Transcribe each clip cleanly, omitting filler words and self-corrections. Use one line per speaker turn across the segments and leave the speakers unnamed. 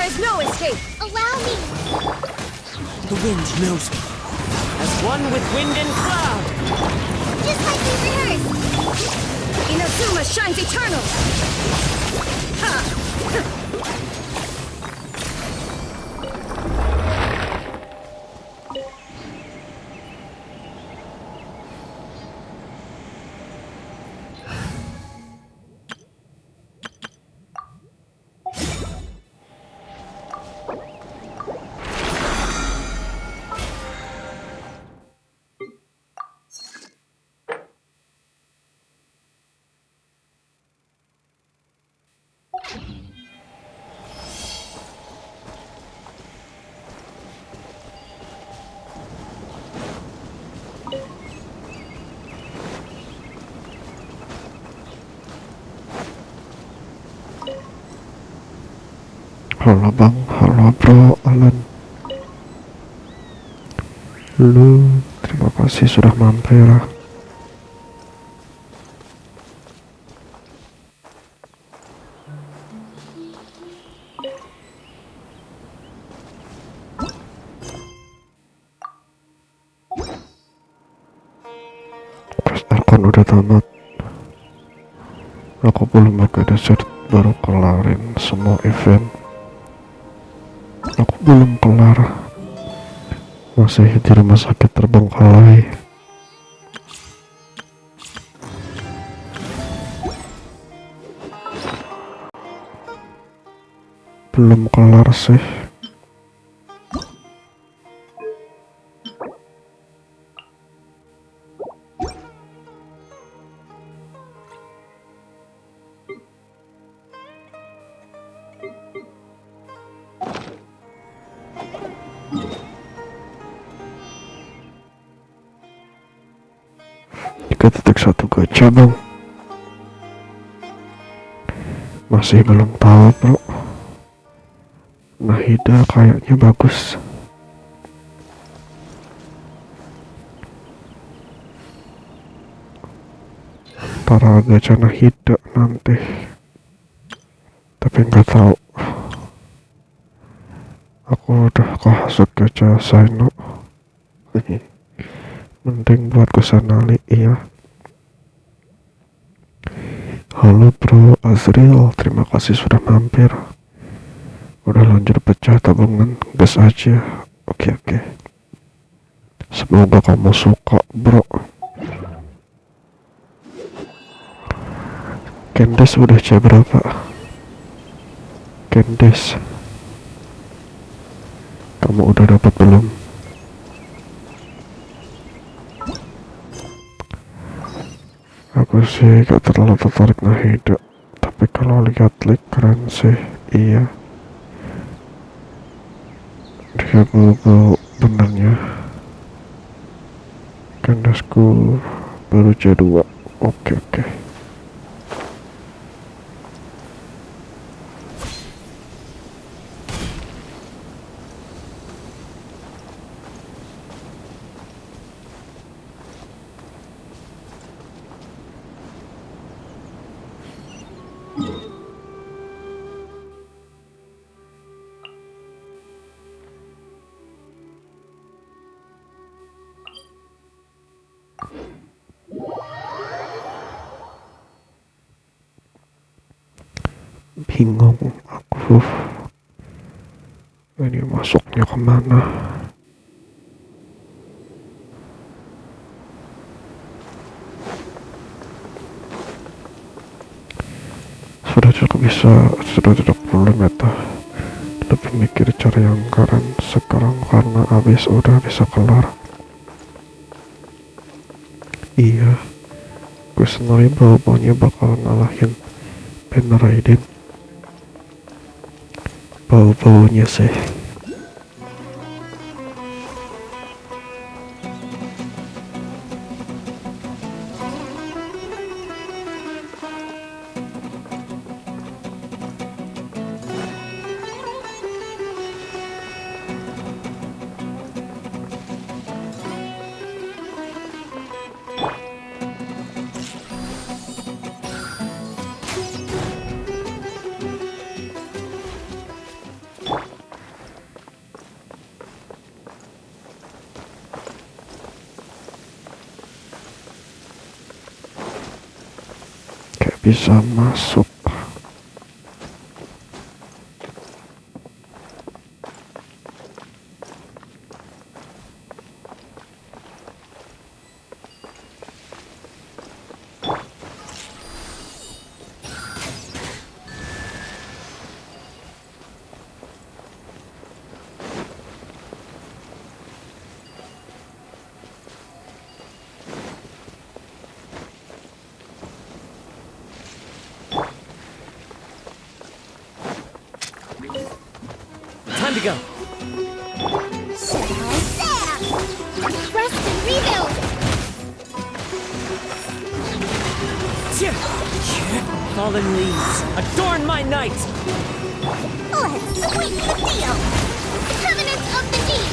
is no escape.
Allow me.
The wind knows me.
As one with wind and cloud.
Just like we rehearsed.
Inazuma shines eternal. Ha!
Halo bang, halo bro, Alan. Lu, terima kasih sudah mampir. Pas aircon udah tamat. Aku belum pakai dessert, baru kelarin semua event. Aku belum kelar, masih di rumah sakit terbengkalai. Belum kelar sih. Satu gacha bang, masih belum tahu bro. Nahida kayaknya bagus. Para gacha Nahida nanti, tapi nggak tahu. Aku udah kehasut gacha Saino. Mending buat kesanali iya. Halo bro Azril, terima kasih sudah mampir. Udah lanjut pecah tabungan, gas aja. Oke. Semoga kamu suka bro. Candice udah C berapa? Candice, kamu udah dapat belum? Aku sih gak terlalu tertarik Nahida, tapi kalau lihat leak keren sih, iya. Dia bau benernya. Kandasku baru C2. Oke. Bingung aku, ini masuknya kemana? Sudah tidak perlu meta, lebih mikir cari yang keren sekarang karena udah bisa kelar. Iya, gue sendiri bau-baunya bakal ngalahin Ben Raiden. Bau-baunya sih. bisa masuk.
Time to go.
Rest and rebuild.
Fallen leaves, adorn my night.
Let's sweeten the deal. Covenant of the Deep.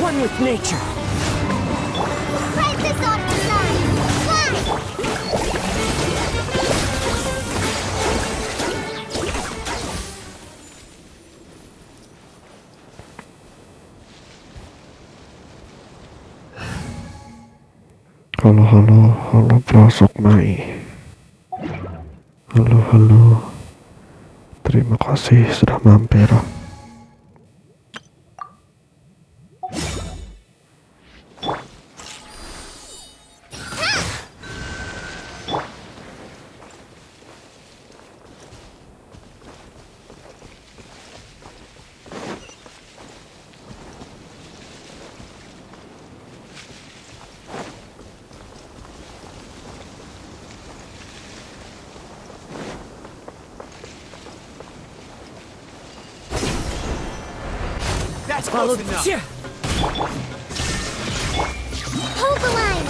One with nature.
Ride this autumn line. Fly.
Halo bro Sukmai. Halo, terima kasih sudah mampir.
That's
Follow
close enough.
Hold the line.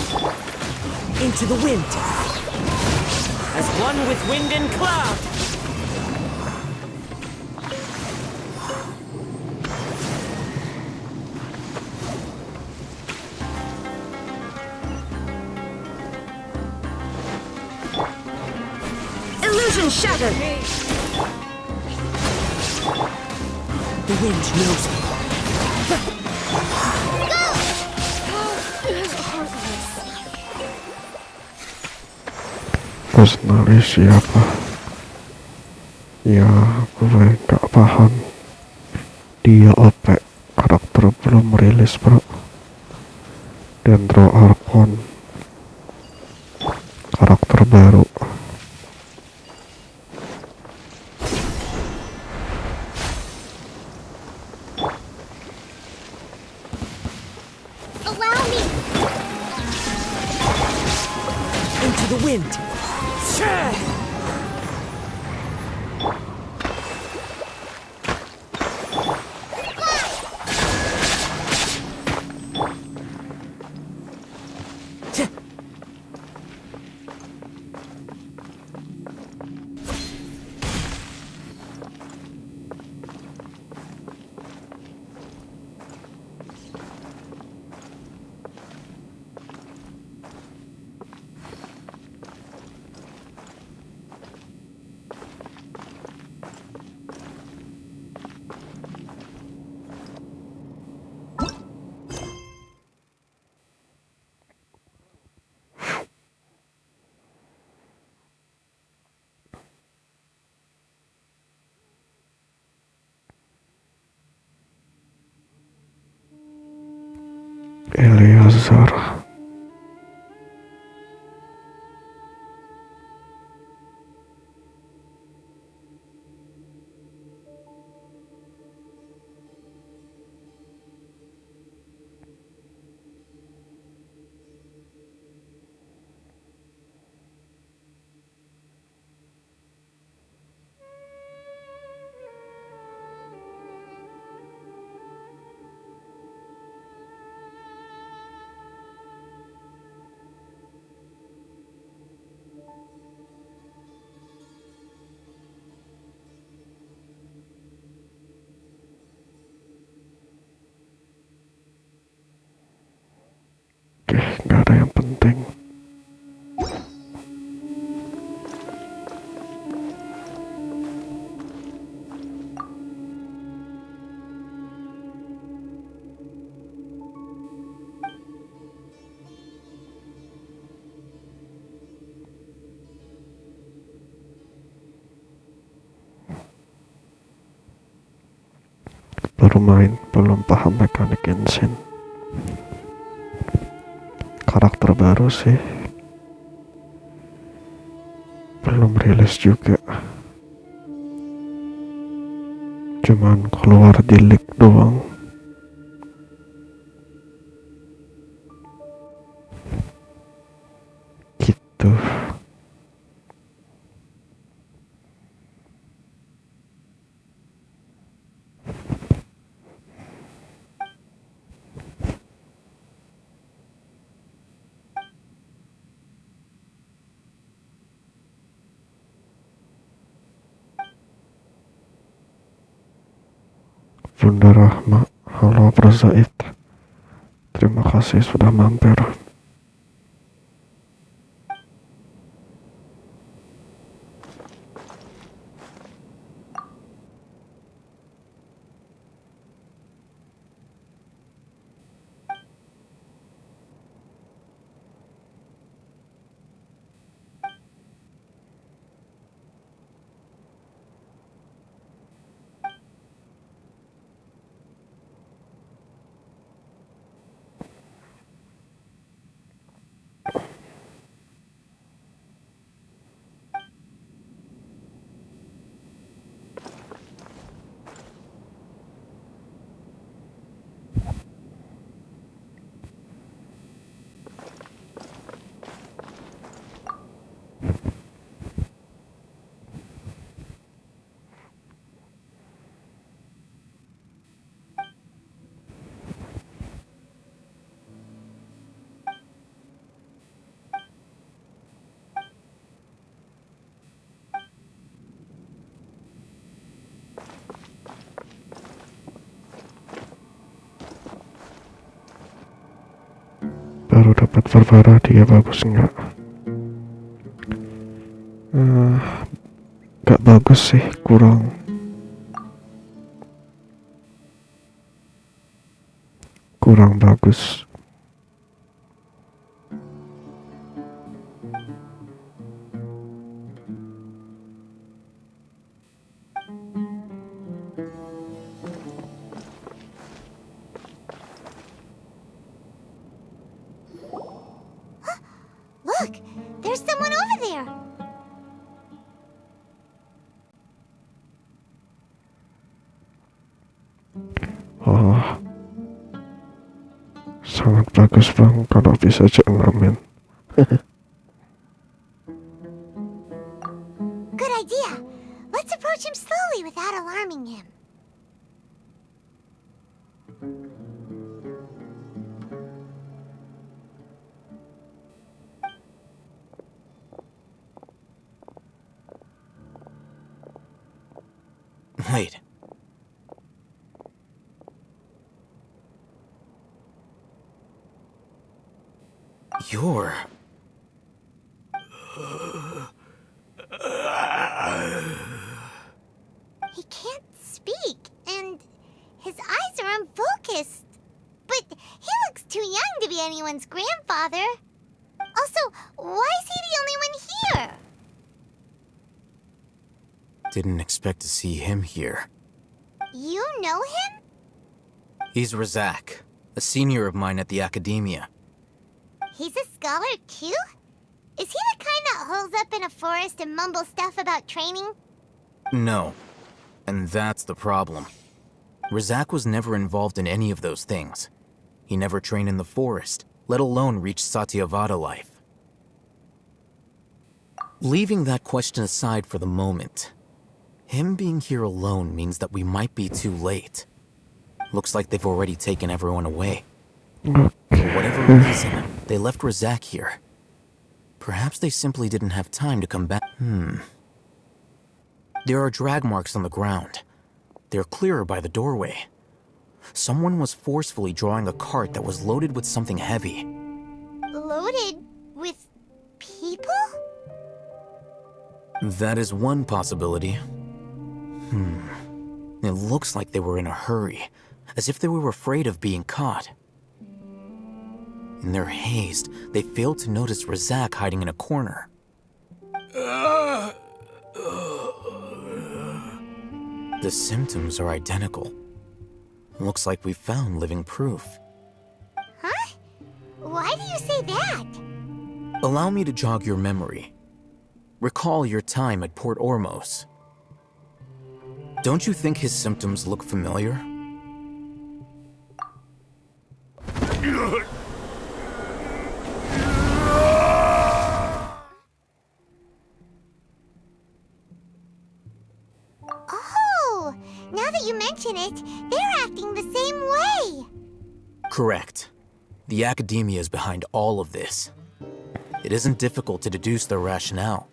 Into the wind. As one with wind and cloud. Illusion shattered. The wind knows me.
Personally siapa? Ya, gue gak paham. Dia OP, karakter belum rilis bro. Dendro Archon, karakter baru.
Allow me.
Into the wind.
Eleazar. Oke, nggak ada yang penting. baru main, belum paham mekanik Genshin. Karakter baru sih, belum rilis juga, cuman keluar di leak doang. Gitu. Bunda Rahma, halo Bro Zaid, terima kasih sudah mampir. Baru dapat Barbara, dia bagus nggak? Nggak bagus sih, kurang bagus.
Look, there's someone over there.
Oh, sangat bagus bang kalau bisa C6-in.
Good idea. Let's approach him slowly without alarming him.
Wait. You're...
He can't speak, and his eyes are unfocused. But he looks too young to be anyone's grandfather. Also, why is he the only one here?
Didn't expect to see him here.
You know him?
He's Razak, a senior of mine at the academia.
He's a scholar too? Is he the kind that holes up in a forest and mumbles stuff about training?
No. And that's the problem. Razak was never involved in any of those things. He never trained in the forest, let alone reach Satyavada life. Leaving that question aside for the moment, him being here alone means that we might be too late. Looks like they've already taken everyone away. For whatever reason, they left Razak here. Perhaps they simply didn't have time to come back. There are drag marks on the ground. They're clearer by the doorway. Someone was forcefully drawing a cart that was loaded with something heavy.
Loaded with people?
That is one possibility. It looks like they were in a hurry, as if they were afraid of being caught. In their haste, they failed to notice Razak hiding in a corner. The symptoms are identical. Looks like we've found living proof.
Huh? Why do you say that?
Allow me to jog your memory. Recall your time at Port Ormos. Don't you think his symptoms look familiar?
Oh, now that you mention it, they're acting the same way.
Correct. The academia is behind all of this. It isn't difficult to deduce their rationale.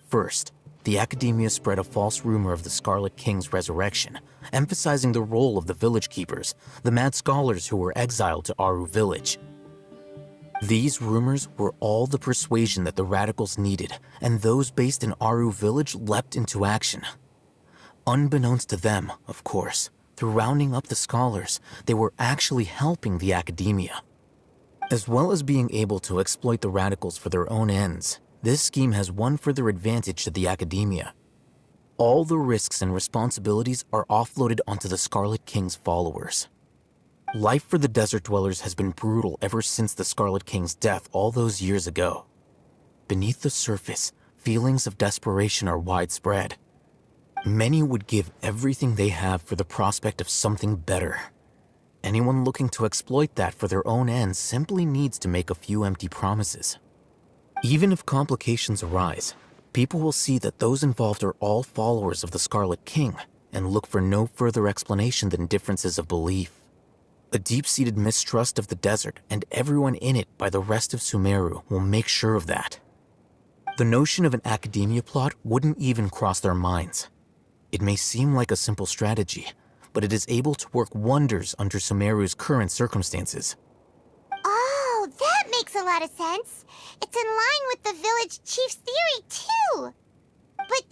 First, the academia spread a false rumor of the Scarlet King's resurrection, emphasizing the role of the village keepers, the mad scholars who were exiled to Aru village. These rumors were all the persuasion that the radicals needed, and those based in Aru village leapt into action. Unbeknownst to them, of course, through rounding up the scholars, they were actually helping the academia. As well as being able to exploit the radicals for their own ends, this scheme has one further advantage to the academia. All the risks and responsibilities are offloaded onto the Scarlet King's followers. Life for the desert dwellers has been brutal ever since the Scarlet King's death all those years ago. Beneath the surface, feelings of desperation are widespread. Many would give everything they have for the prospect of something better. Anyone looking to exploit that for their own ends simply needs to make a few empty promises. Even if complications arise, people will see that those involved are all followers of the Scarlet King and look for no further explanation than differences of belief. A deep-seated mistrust of the desert and everyone in it by the rest of Sumeru will make sure of that. The notion of an academia plot wouldn't even cross their minds. It may seem like a simple strategy, but it is able to work wonders under Sumeru's current circumstances.
Oh, that makes a lot of sense. It's in line with the village chief's theory, too. But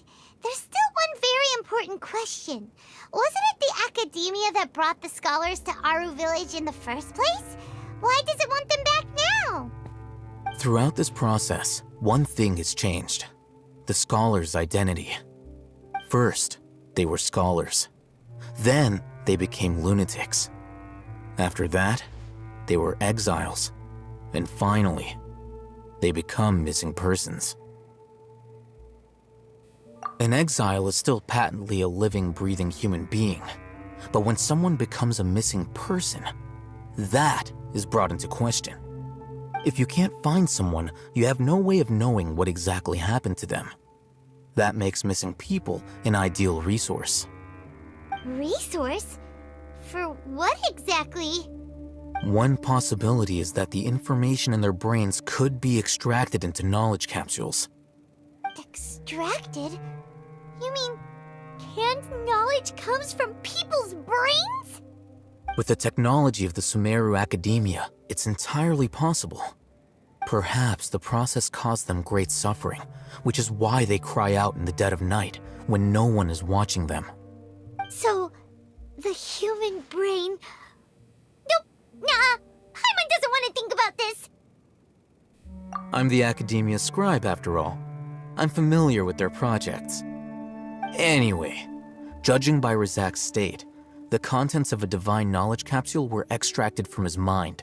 there's still one very important question. Wasn't it the academia that brought the scholars to Aru village in the first place? Why does it want them back now?
Throughout this process, one thing has changed: the scholars' identity. First, they were scholars. Then, they became lunatics. After that, they were exiles. And finally, they become missing persons. An exile is still patently a living, breathing human being. But when someone becomes a missing person, that is brought into question. If you can't find someone, you have no way of knowing what exactly happened to them. That makes missing people an ideal resource.
Resource? For what exactly?
One possibility is that the information in their brains could be extracted into knowledge capsules.
Extracted? You mean canned knowledge comes from people's brains?
With the technology of the Sumeru Academia, it's entirely possible. Perhaps the process caused them great suffering, which is why they cry out in the dead of night when no one is watching them.
So, the human brain... Nope, nah, Paimon doesn't want to think about this.
I'm the Academia scribe, after all. I'm familiar with their projects. Anyway, judging by Razak's state, the contents of a divine knowledge capsule were extracted from his mind,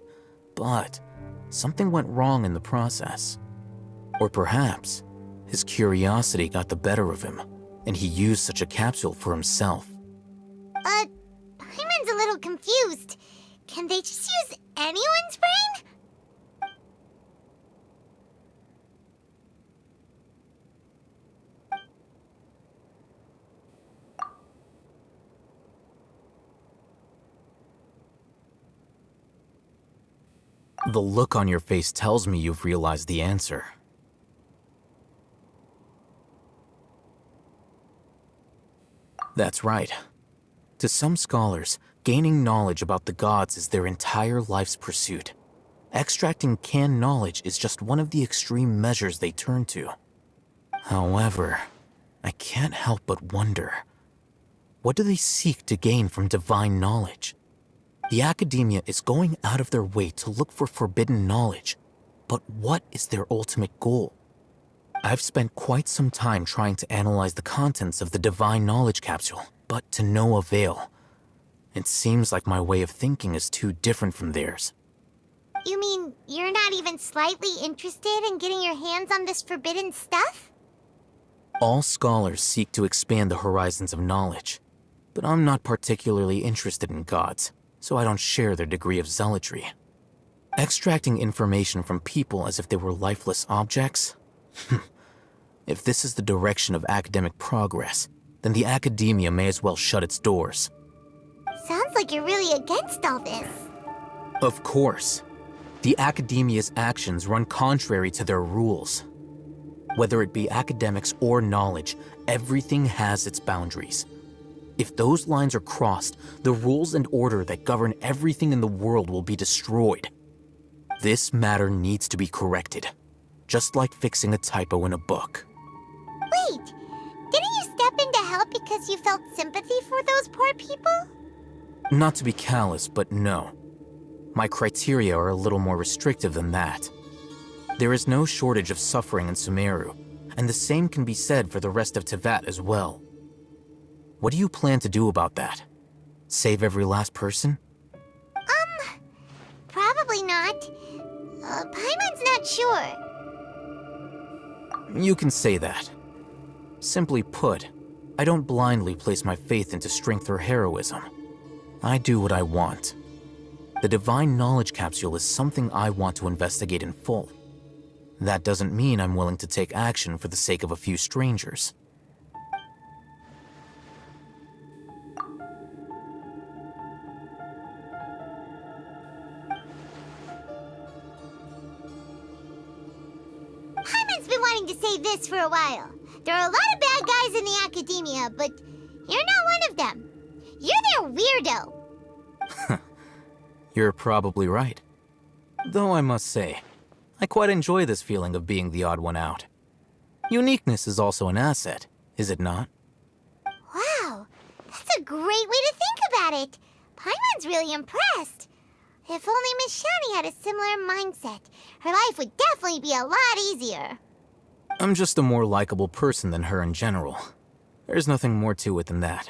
but something went wrong in the process. Or perhaps his curiosity got the better of him, and he used such a capsule for himself.
Paimon's a little confused. Can they just use anyone's brain?
The look on your face tells me you've realized the answer. That's right. To some scholars, gaining knowledge about the gods is their entire life's pursuit. Extracting canned knowledge is just one of the extreme measures they turn to. However, I can't help but wonder, what do they seek to gain from divine knowledge? The academia is going out of their way to look for forbidden knowledge, but what is their ultimate goal? I've spent quite some time trying to analyze the contents of the divine knowledge capsule, but to no avail. It seems like my way of thinking is too different from theirs.
You mean you're not even slightly interested in getting your hands on this forbidden stuff?
All scholars seek to expand the horizons of knowledge, but I'm not particularly interested in gods, so I don't share their degree of zealotry. Extracting information from people as if they were lifeless objects? If this is the direction of academic progress, then the academia may as well shut its doors.
Sounds like you're really against all this.
Of course. The academia's actions run contrary to their rules. Whether it be academics or knowledge, everything has its boundaries. If those lines are crossed, the rules and order that govern everything in the world will be destroyed. This matter needs to be corrected, just like fixing a typo in a book.
Wait, didn't you step in to help because you felt sympathy for those poor people?
Not to be callous, but no. My criteria are a little more restrictive than that. There is no shortage of suffering in Sumeru, and the same can be said for the rest of Teyvat as well. What do you plan to do about that? Save every last person?
Probably not. Paimon's not sure.
You can say that. Simply put, I don't blindly place my faith into strength or heroism. I do what I want. The divine knowledge capsule is something I want to investigate in full. That doesn't mean I'm willing to take action for the sake of a few strangers.
Paimon's been wanting to say this for a while. There are a lot of bad guys in the academia, but you're not one of them. You're their weirdo.
You're probably right. Though I must say, I quite enjoy this feeling of being the odd one out. Uniqueness is also an asset, is it not?
Wow, that's a great way to think about it. Paimon's really impressed. If only Miss Shani had a similar mindset, her life would definitely be a lot easier.
I'm just a more likable person than her in general. There's nothing more to it than that.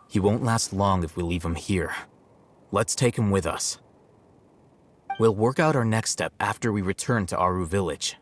He won't last long if we leave him here. Let's take him with us. We'll work out our next step after we return to Aru Village.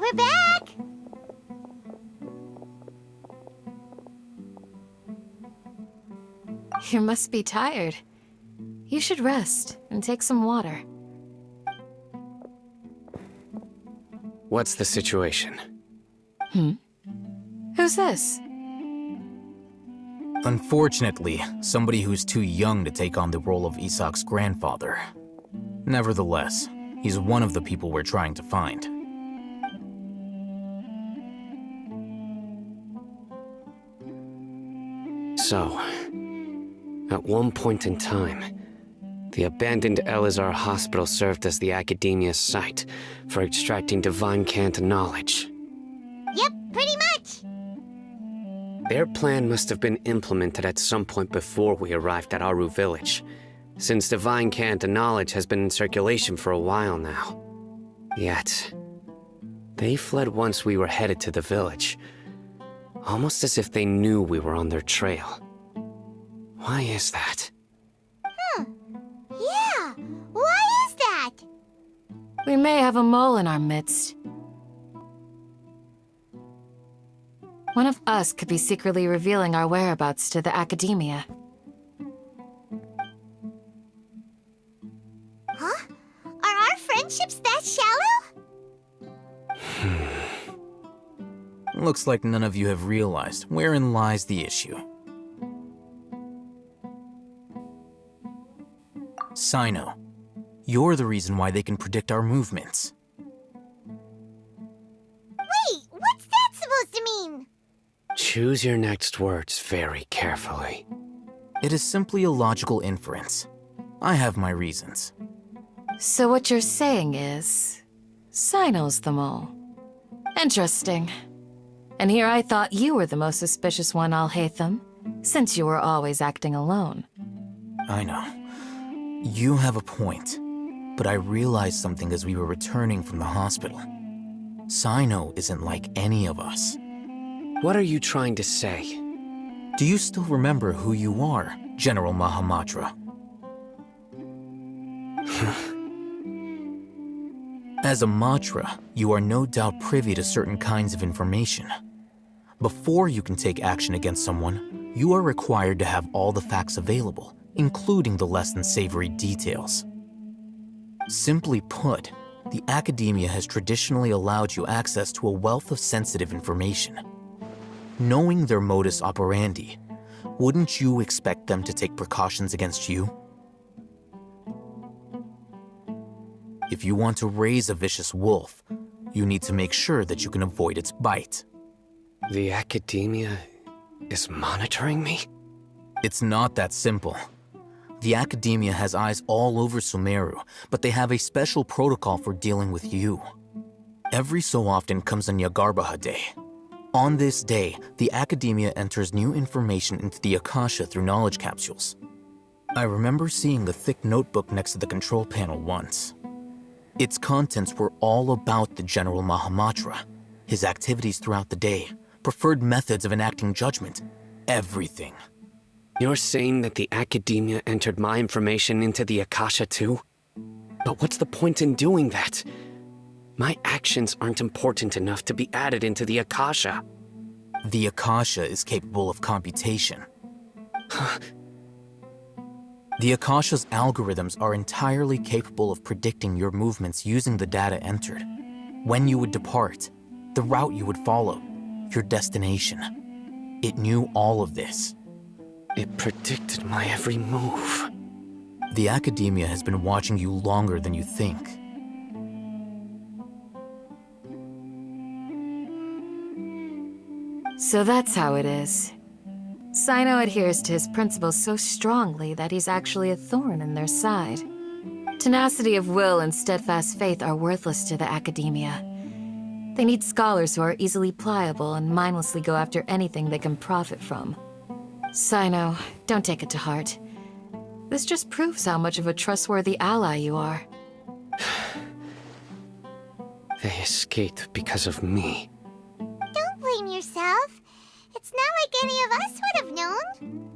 We're back!
You must be tired. You should rest and take some water.
What's the situation?
Who's this?
Unfortunately, somebody who's too young to take on the role of Isak's grandfather. Nevertheless, he's one of the people we're trying to find.
So, at one point in time, the abandoned Elazar hospital served as the academia's site for extracting divine cant knowledge.
Yep, pretty much!
Their plan must have been implemented at some point before we arrived at Aru village, since divine cant knowledge has been in circulation for a while now. Yet, they fled once we were headed to the village, almost as if they knew we were on their trail. Why is that?
Yeah, why is that?
We may have a mole in our midst. One of us could be secretly revealing our whereabouts to the academia.
Huh? Are our friendships that shallow?
Looks like none of you have realized wherein lies the issue. Sino, you're the reason why they can predict our movements.
Wait, what's that supposed to mean?
Choose your next words very carefully.
It is simply a logical inference. I have my reasons.
So what you're saying is, Sino's the mole. Interesting. And here I thought you were the most suspicious one, Al-Haytham, since you were always acting alone.
I know. You have a point, but I realized something as we were returning from the hospital. Sino isn't like any of us.
What are you trying to say?
Do you still remember who you are, General Mahamatra? As a Matra, you are no doubt privy to certain kinds of information. Before you can take action against someone, you are required to have all the facts available, including the less than savory details. Simply put, the academia has traditionally allowed you access to a wealth of sensitive information. Knowing their modus operandi, wouldn't you expect them to take precautions against you? If you want to raise a vicious wolf, you need to make sure that you can avoid its bite.
The academia is monitoring me?
It's not that simple. The academia has eyes all over Sumeru, but they have a special protocol for dealing with you. Every so often comes a Nyagarbaha Day. On this day, the academia enters new information into the Akasha through knowledge capsules. I remember seeing a thick notebook next to the control panel once. Its contents were all about the General Mahamatra, his activities throughout the day, preferred methods of enacting judgment, everything.
You're saying that the academia entered my information into the Akasha too? But what's the point in doing that? My actions aren't important enough to be added into the Akasha.
The Akasha is capable of computation. The Akasha's algorithms are entirely capable of predicting your movements using the data entered. When you would depart, the route you would follow, your destination. It knew all of this.
It predicted my every move.
The academia has been watching you longer than you think.
So that's how it is. Sino adheres to his principles so strongly that he's actually a thorn in their side. Tenacity of will and steadfast faith are worthless to the academia. They need scholars who are easily pliable and mindlessly go after anything they can profit from. Sino, don't take it to heart. This just proves how much of a trustworthy ally you are.
They escaped because of me.
Don't blame yourself. It's not like any of us would have known.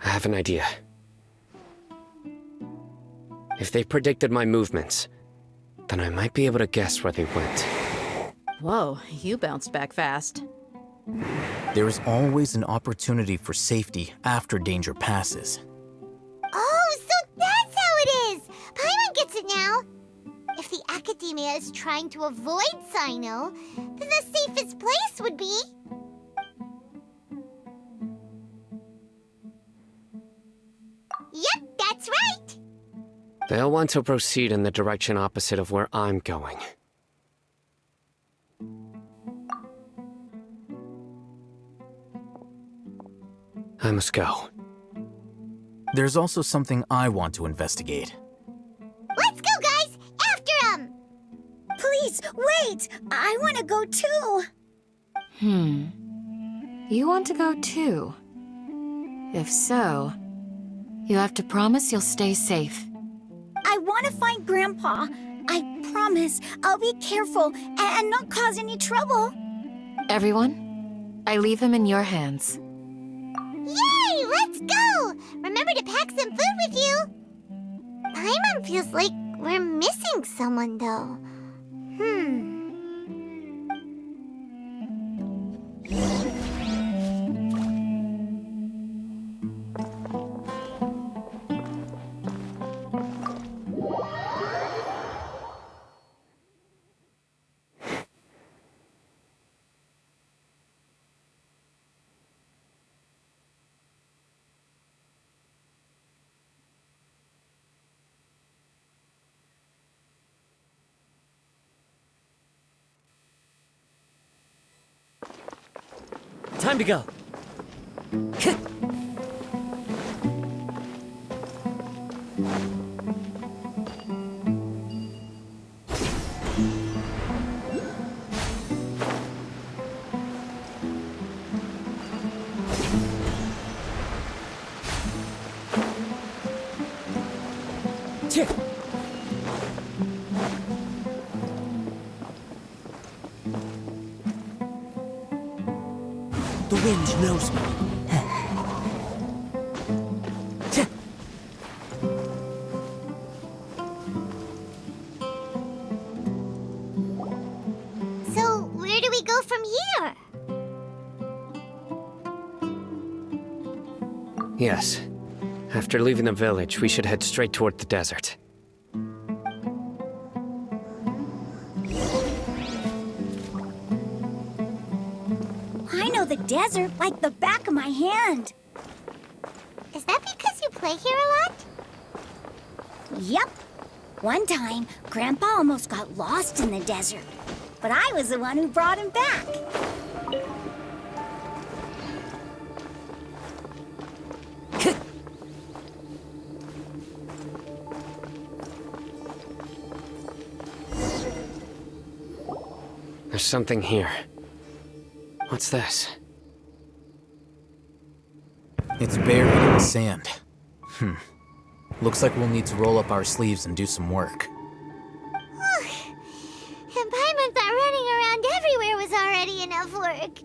I have an idea. If they predicted my movements, then I might be able to guess where they went.
Whoa, you bounced back fast.
There is always an opportunity for safety after danger passes.
Oh, so that's how it is! Paimon gets it now! If the Academia is trying to avoid Sino, then the safest place would be... Yep, that's right!
They'll want to proceed in the direction opposite of where I'm going. I must go.
There's also something I want to investigate.
Let's go, guys! After him!
Please, wait! I want to go too!
You want to go too? If so, you have to promise you'll stay safe.
I want to find Grandpa. I promise I'll be careful and not cause any trouble.
Everyone, I leave him in your hands.
Yay! Let's go! Remember to pack some food with you! Paimon feels like we're missing someone, though.
Time to go. The wind knows me.
So, where do we go from here?
Yes. After leaving the village, we should head straight toward the desert.
I know the desert like the back of my hand.
Is that because you play here a lot?
Yep. One time, Grandpa almost got lost in the desert, but I was the one who brought him back.
There's something here. What's this?
It's buried in the sand. Looks like we'll need to roll up our sleeves and do some work.
And Paimon thought running around everywhere was already enough work.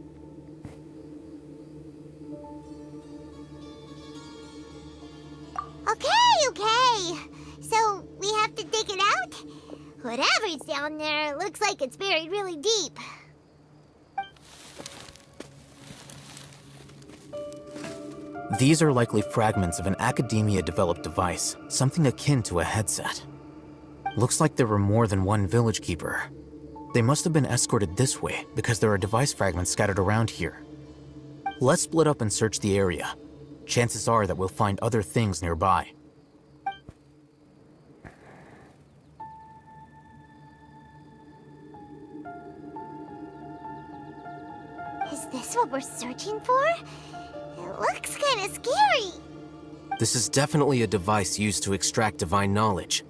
Okay. So, we have to dig it out? Whatever's down there, it looks like it's buried really deep.
These are likely fragments of an Academia-developed device, something akin to a headset. Looks like there were more than one village keeper. They must have been escorted this way because there are device fragments scattered around here. Let's split up and search the area. Chances are that we'll find other things nearby.
Is this what we're searching for? It looks kind of scary.
This is definitely a device used to extract divine knowledge.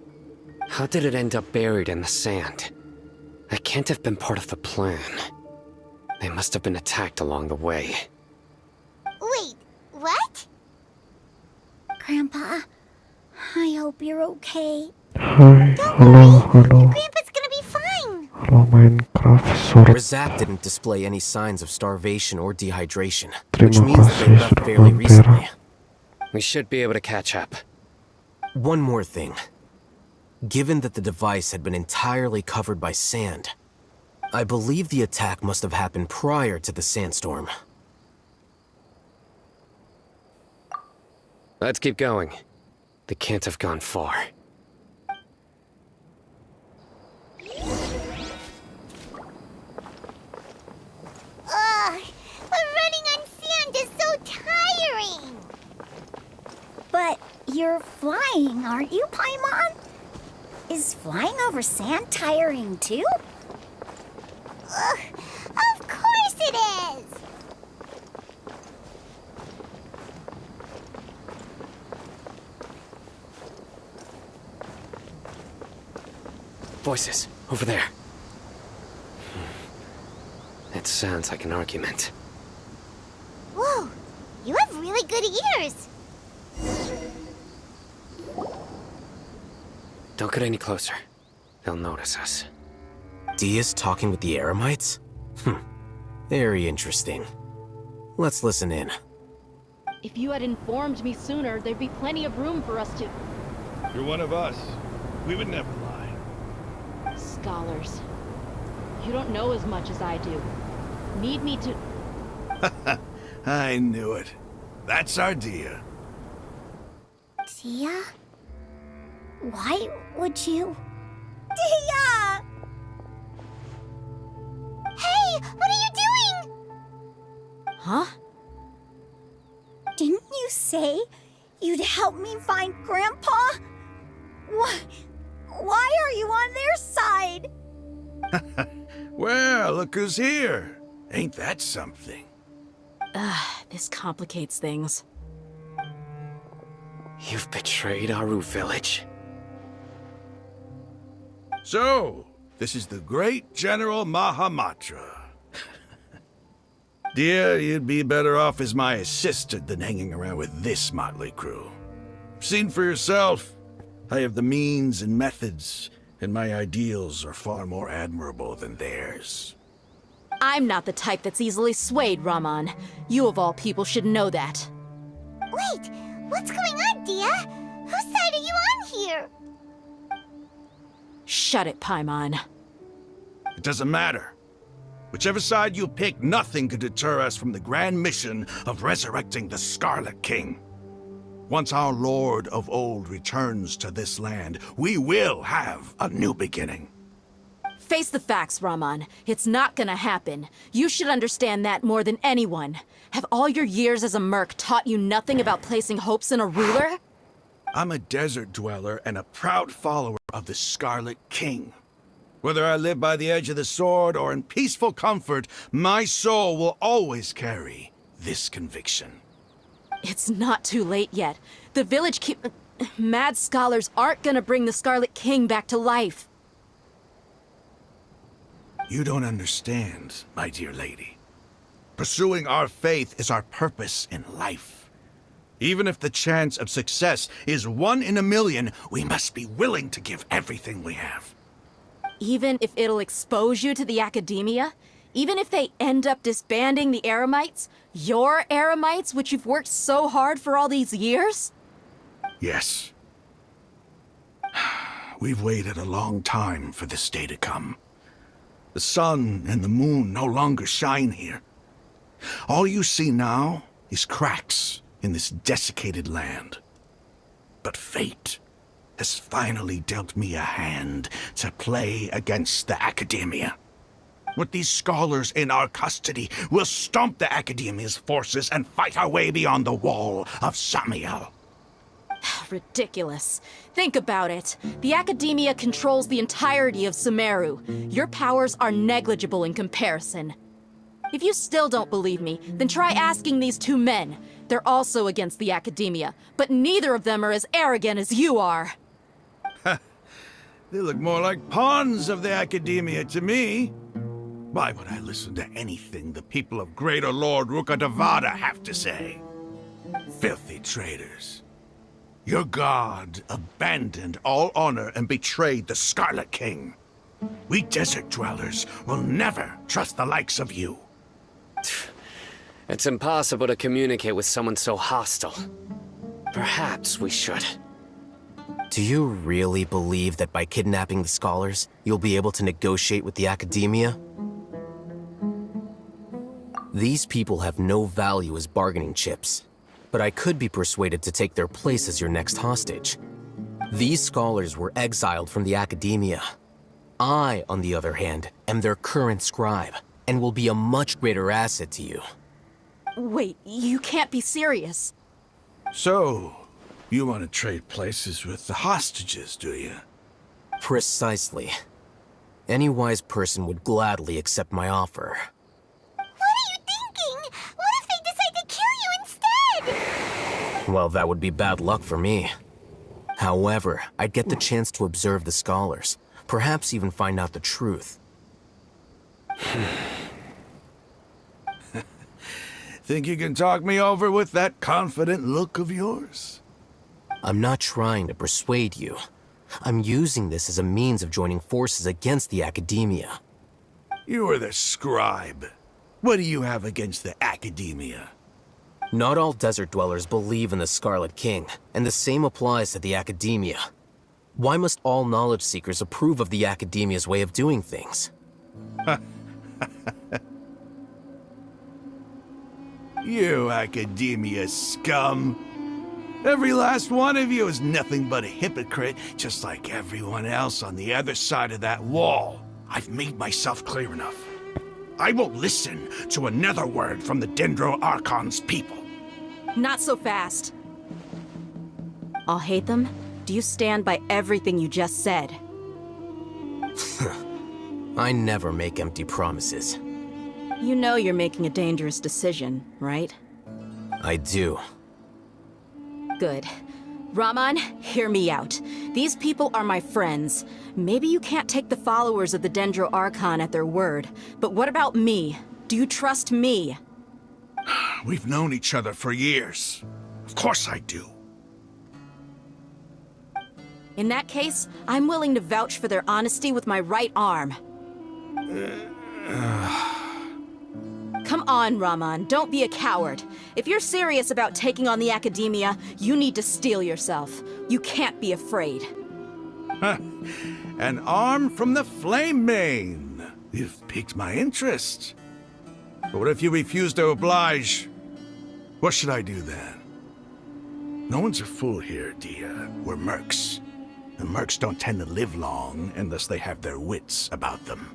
How did it end up buried in the sand? That can't have been part of the plan. They must have been attacked along the way.
Wait, what?
Grandpa, I hope you're okay.
Hi,
Don't
halo,
worry.
halo,
Your grandpa's gonna be fine.
halo Minecraft, sorry.
Rizak didn't display any signs of starvation or dehydration,
Terima
which means that they
kasih
left
sudah
fairly
mampir.
recently.
We should be able to catch up.
One more thing. Given that the device had been entirely covered by sand, I believe the attack must have happened prior to the sandstorm.
Let's keep going. They can't have gone far.
Ugh, but running on sand is so tiring.
But you're flying, aren't you, Paimon? Is flying over sand tiring too?
Ugh, of course it is.
Voices, over there. It sounds like an argument.
Whoa, you have really good ears.
Don't get any closer. They'll notice us.
Dia's talking with the Eremites? Very interesting. Let's listen in.
If you had informed me sooner, there'd be plenty of room for us to...
You're one of us. We would never lie.
Scholars. You don't know as much as I do. Need me to...
I knew it. That's our Dia.
Dia? Why would you... Dia!
Hey, what are you doing?
Huh?
Didn't you say you'd help me find Grandpa? Why are you on their side?
Well, look who's here. Ain't that something?
This complicates things.
You've betrayed Aru village?
So, this is the great General Mahamatra. Dear, you'd be better off as my assistant than hanging around with this motley crew. Seen for yourself, I have the means and methods, and my ideals are far more admirable than theirs.
I'm not the type that's easily swayed, Raman. You of all people should know that.
Wait, what's going on, Dia? Whose side are you on here?
Shut it, Paimon.
It doesn't matter. Whichever side you pick, nothing could deter us from the grand mission of resurrecting the Scarlet King. Once our Lord of Old returns to this land, we will have a new beginning.
Face the facts, Raman. It's not gonna happen. You should understand that more than anyone. Have all your years as a merc taught you nothing about placing hopes in a ruler?
I'm a desert dweller and a proud follower of the Scarlet King. Whether I live by the edge of the sword or in peaceful comfort, my soul will always carry this conviction.
It's not too late yet. The village mad scholars aren't gonna bring the Scarlet King back to life.
You don't understand, my dear lady. Pursuing our faith is our purpose in life. Even if the chance of success is 1 in a million, we must be willing to give everything we have.
Even if it'll expose you to the academia? Even if they end up disbanding the Eremites? Your Eremites, which you've worked so hard for all these years?
Yes. We've waited a long time for this day to come. The sun and the moon no longer shine here. All you see now is cracks in this desiccated land. But fate has finally dealt me a hand to play against the academia. With these scholars in our custody, we'll stomp the academia's forces and fight our way beyond the wall of Samiel.
Ridiculous. Think about it. The academia controls the entirety of Sumeru. Your powers are negligible in comparison. If you still don't believe me, then try asking these 2 men. They're also against the academia, but neither of them are as arrogant as you are.
They look more like pawns of the academia to me. Why would I listen to anything the people of Greater Lord Rukkhadevada have to say? Filthy traitors. Your god abandoned all honor and betrayed the Scarlet King. We desert dwellers will never trust the likes of you.
It's impossible to communicate with someone so hostile. Perhaps we should.
Do you really believe that by kidnapping the scholars, you'll be able to negotiate with the academia? These people have no value as bargaining chips, but I could be persuaded to take their place as your next hostage. These scholars were exiled from the academia. I, on the other hand, am their current scribe, and will be a much greater asset to you.
Wait, you can't be serious.
So, you want to trade places with the hostages, do you?
Precisely. Any wise person would gladly accept my offer.
What are you thinking? What if they decide to kill you instead?
Well, that would be bad luck for me. However, I'd get the chance to observe the scholars, perhaps even find out the truth.
Think you can talk me over with that confident look of yours?
I'm not trying to persuade you. I'm using this as a means of joining forces against the academia.
You are the scribe. What do you have against the academia?
Not all desert dwellers believe in the Scarlet King, and the same applies to the academia. Why must all knowledge seekers approve of the academia's way of doing things?
You academia scum. Every last one of you is nothing but a hypocrite, just like everyone else on the other side of that wall. I've made myself clear enough. I won't listen to another word from the Dendro Archon's people.
Not so fast. I'll hate them. Do you stand by everything you just said?
I never make empty promises.
You know you're making a dangerous decision, right?
I do.
Good. Raman, hear me out. These people are my friends. Maybe you can't take the followers of the Dendro Archon at their word, but what about me? Do you trust me?
We've known each other for years. Of course I do.
In that case, I'm willing to vouch for their honesty with my right arm. Come on, Raman, don't be a coward. If you're serious about taking on the academia, you need to steel yourself. You can't be afraid.
An arm from the Flame Mane. You've piqued my interest. But what if you refuse to oblige? What should I do then? No one's a fool here, Dia. We're mercs. And mercs don't tend to live long unless they have their wits about them.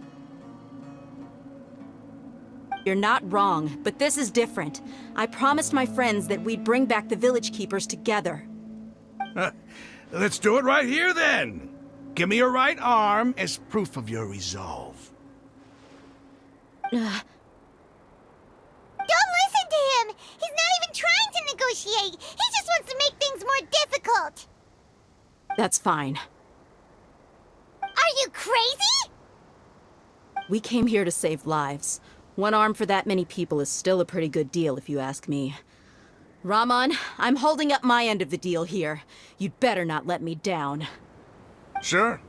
You're not wrong, but this is different. I promised my friends that we'd bring back the village keepers together.
Let's do it right here then. Give me your right arm as proof of your resolve.
Don't listen to him! He's not even trying to negotiate! He just wants to make things more difficult!
That's fine.
Are you crazy?
We came here to save lives. One arm for that many people is still a pretty good deal, if you ask me. Raman, I'm holding up my end of the deal here. You'd better not let me down.
Sure.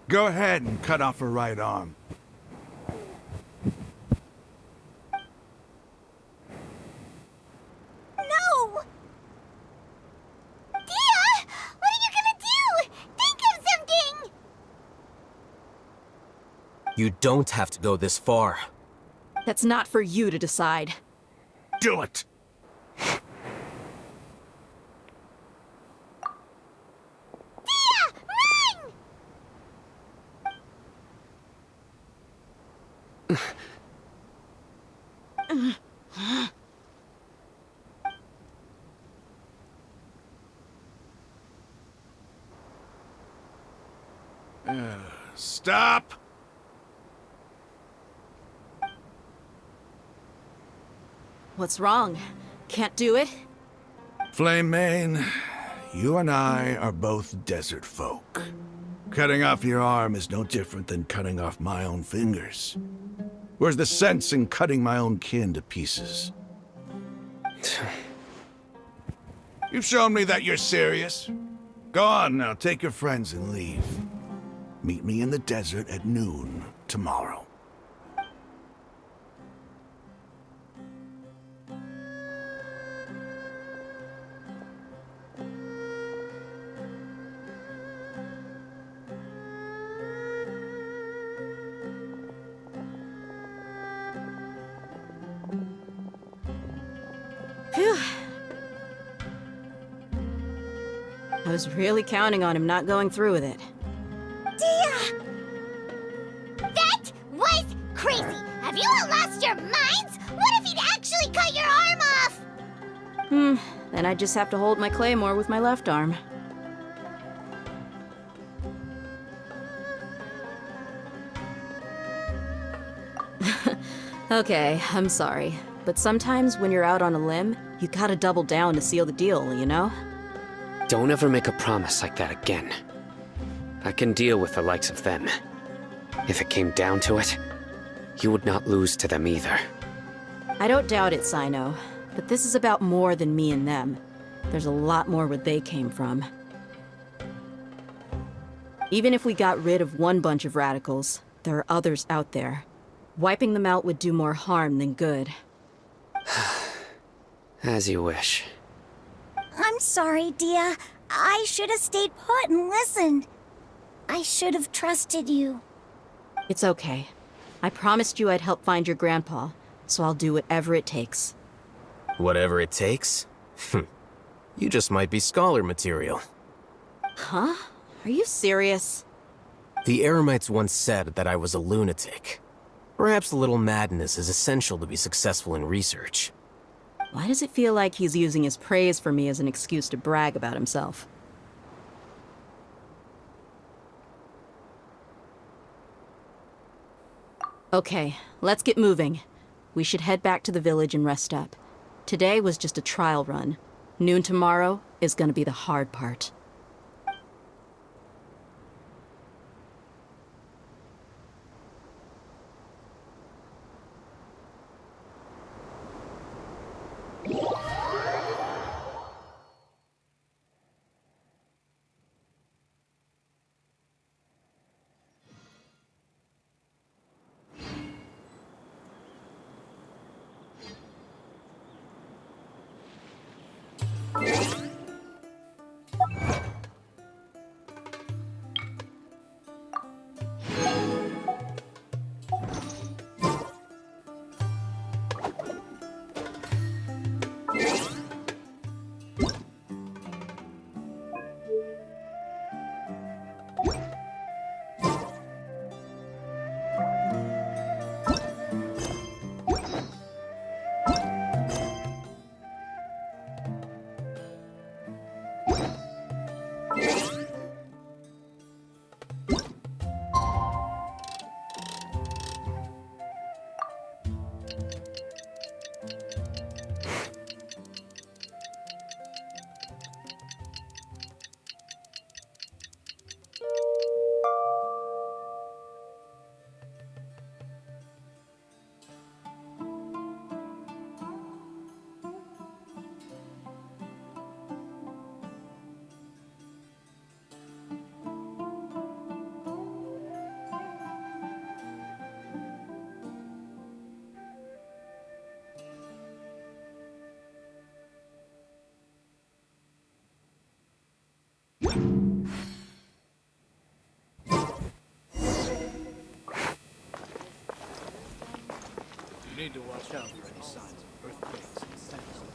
Go ahead and cut off her right arm.
No! Dia! What are you gonna do? Think of something!
You don't have to go this far.
That's not for you to decide.
Do it!
Dia!
Run! Stop!
What's wrong? Can't do it?
Flame Mane, you and I are both desert folk. Cutting off your arm is no different than cutting off my own fingers. Where's the sense in cutting my own kin to pieces? You've shown me that you're serious. Go on now, take your friends and leave. Meet me in the desert at noon tomorrow.
I was really counting on him not going through with it.
Dia! That was crazy! Have you all lost your minds? What if he'd actually cut your arm off?
Then I just have to hold my claymore with my left arm. Okay, I'm sorry. But sometimes when you're out on a limb, you gotta double down to seal the deal, you know?
Don't ever make a promise like that again. I can deal with the likes of them. If it came down to it, you would not lose to them either.
I don't doubt it, Sino. But this is about more than me and them. There's a lot more where they came from. Even if we got rid of one bunch of radicals, there are others out there. Wiping them out would do more harm than good.
As you wish.
I'm sorry, Dia. I should have stayed put and listened. I should have trusted you.
It's okay. I promised you I'd help find your grandpa, so I'll do whatever it takes.
Whatever it takes? You just might be scholar material.
Huh? Are you serious?
The Eremites once said that I was a lunatic. Perhaps a little madness is essential to be successful in research.
Why does it feel like he's using his praise for me as an excuse to brag about himself? Okay, let's get moving. We should head back to the village and rest up. Today was just a trial run. Noon tomorrow is gonna be the hard part.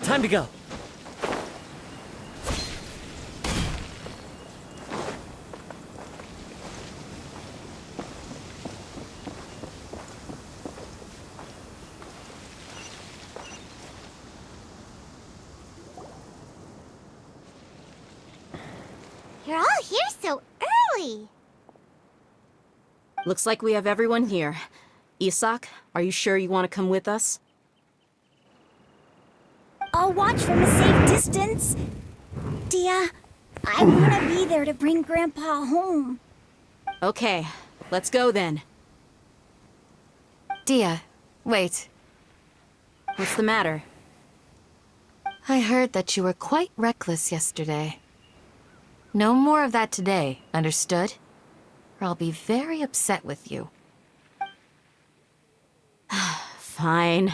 Time to go.
You're all here so early.
Looks like we have everyone here. Isak, are you sure you want to come with us?
I'll watch from a safe distance. Dia, I want to be there to bring Grandpa home.
Okay, let's go then.
Dia, wait.
What's the matter?
I heard that you were quite reckless yesterday. No more of that today, understood? Or I'll be very upset with you.
Fine.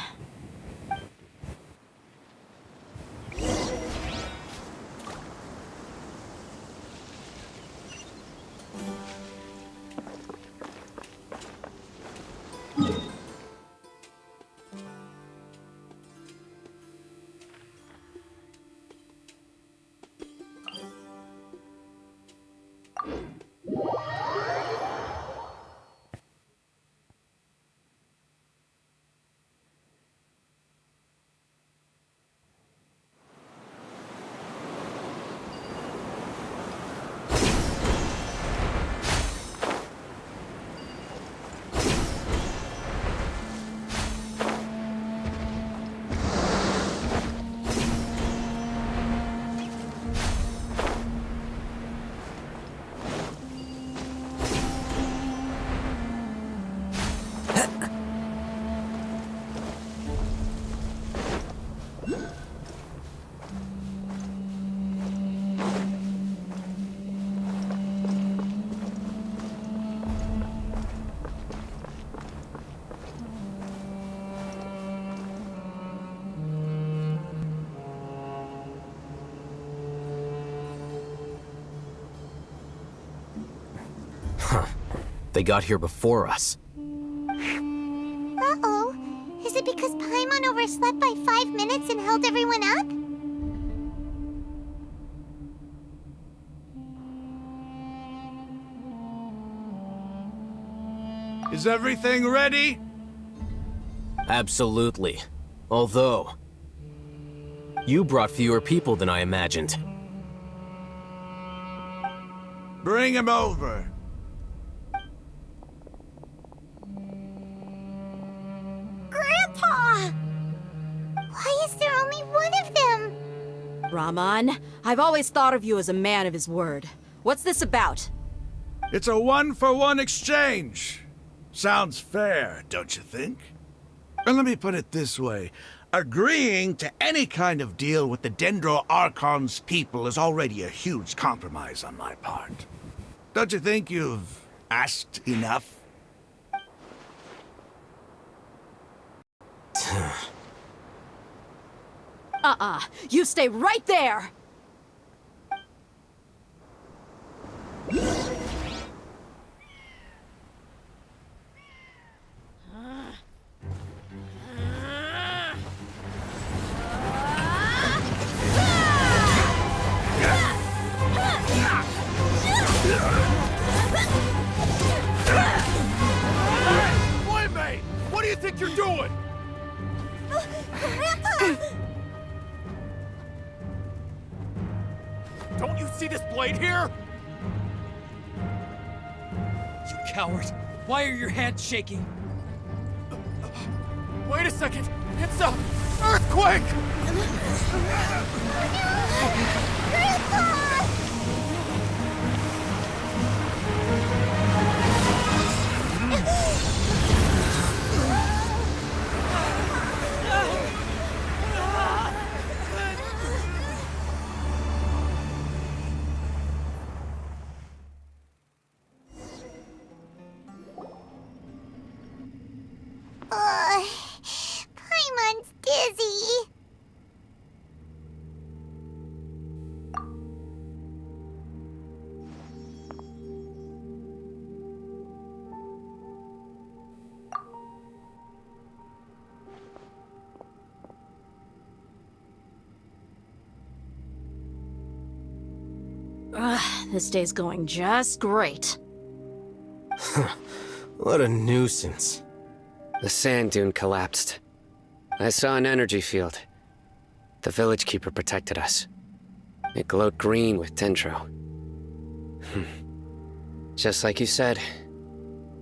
They got here before us.
Uh-oh. Is it because Paimon overslept by 5 minutes and held everyone up?
Is everything ready?
Absolutely. Although, you brought fewer people than I imagined.
Bring him over.
Grandpa! Why is there only one of them?
Rahman, I've always thought of you as a man of his word. What's this about?
It's a 1-for-1 exchange. Sounds fair, don't you think? And let me put it this way. Agreeing to any kind of deal with the Dendro Archon's people is already a huge compromise on my part. Don't you think you've asked enough?
You stay right there!
Boy, what do you think you're doing?
Grandpa!
Don't you see this blade here? You coward! Why are your hands shaking? Wait a second! It's a earthquake!
Grandpa! Paimon's dizzy.
This day's going just great.
What a nuisance.
The sand dune collapsed. I saw an energy field. The village keeper protected us. It glowed green with dendro. Just like you said,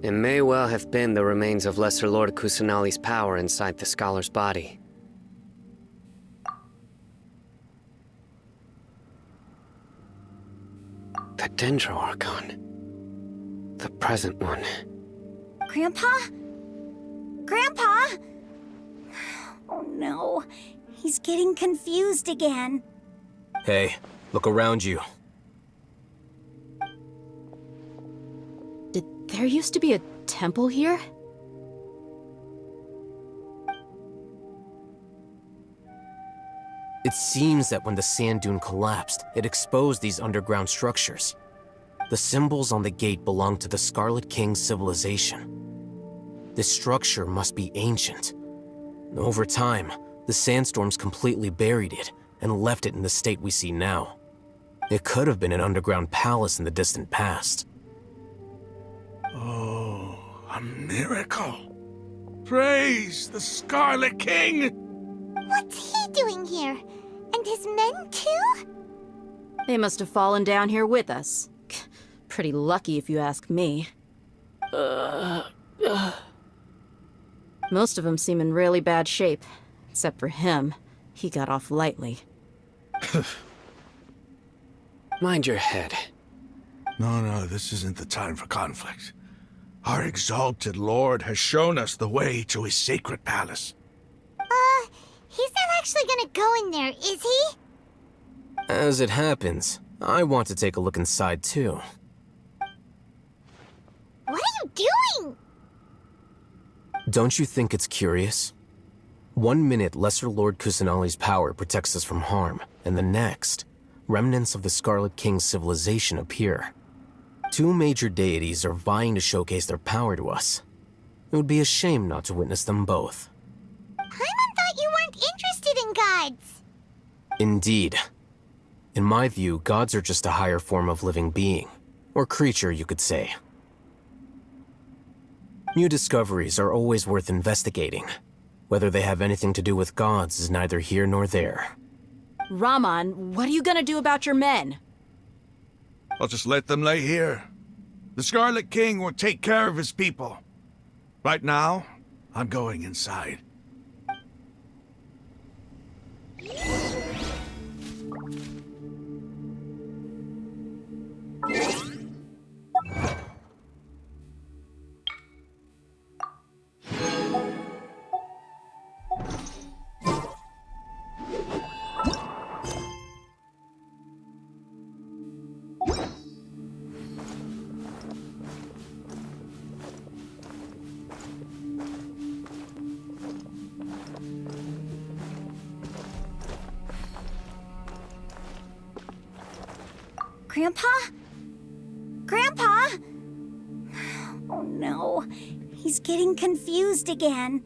it may well have been the remains of Lesser Lord Kusanali's power inside the scholar's body. The Dendro Archon. The present one.
Grandpa? Grandpa? Oh no, he's getting confused again.
Hey, look around you.
Did there used to be a temple here?
It seems that when the sand dune collapsed, it exposed these underground structures. The symbols on the gate belong to the Scarlet King's civilization. This structure must be ancient. Over time, the sandstorms completely buried it and left it in the state we see now. It could have been an underground palace in the distant past.
Oh, a miracle. Praise the Scarlet King!
What's he doing here? And his men too?
They must have fallen down here with us. Pretty lucky if you ask me. Most of them seem in really bad shape. Except for him. He got off lightly.
Mind your head.
No, this isn't the time for conflict. Our exalted lord has shown us the way to his sacred palace.
He's not actually gonna go in there, is he?
As it happens, I want to take a look inside too.
What are you doing?
Don't you think it's curious? 1 minute, Lesser Lord Kusanali's power protects us from harm, and the next, remnants of the Scarlet King's civilization appear.
Two major deities are vying to showcase their power to us. It would be a shame not to witness them both.
Paimon thought you weren't interested in gods.
Indeed. In my view, gods are just a higher form of living being, or creature, you could say. New discoveries are always worth investigating. Whether they have anything to do with gods is neither here nor there.
Raman, what are you gonna do about your men?
I'll just let them lay here. The Scarlet King will take care of his people. Right now, I'm going inside.
Grandpa? Grandpa? Oh no, he's getting confused again.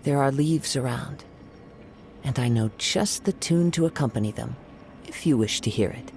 There are leaves around, and I know just the tune to accompany them, if you wish to hear it.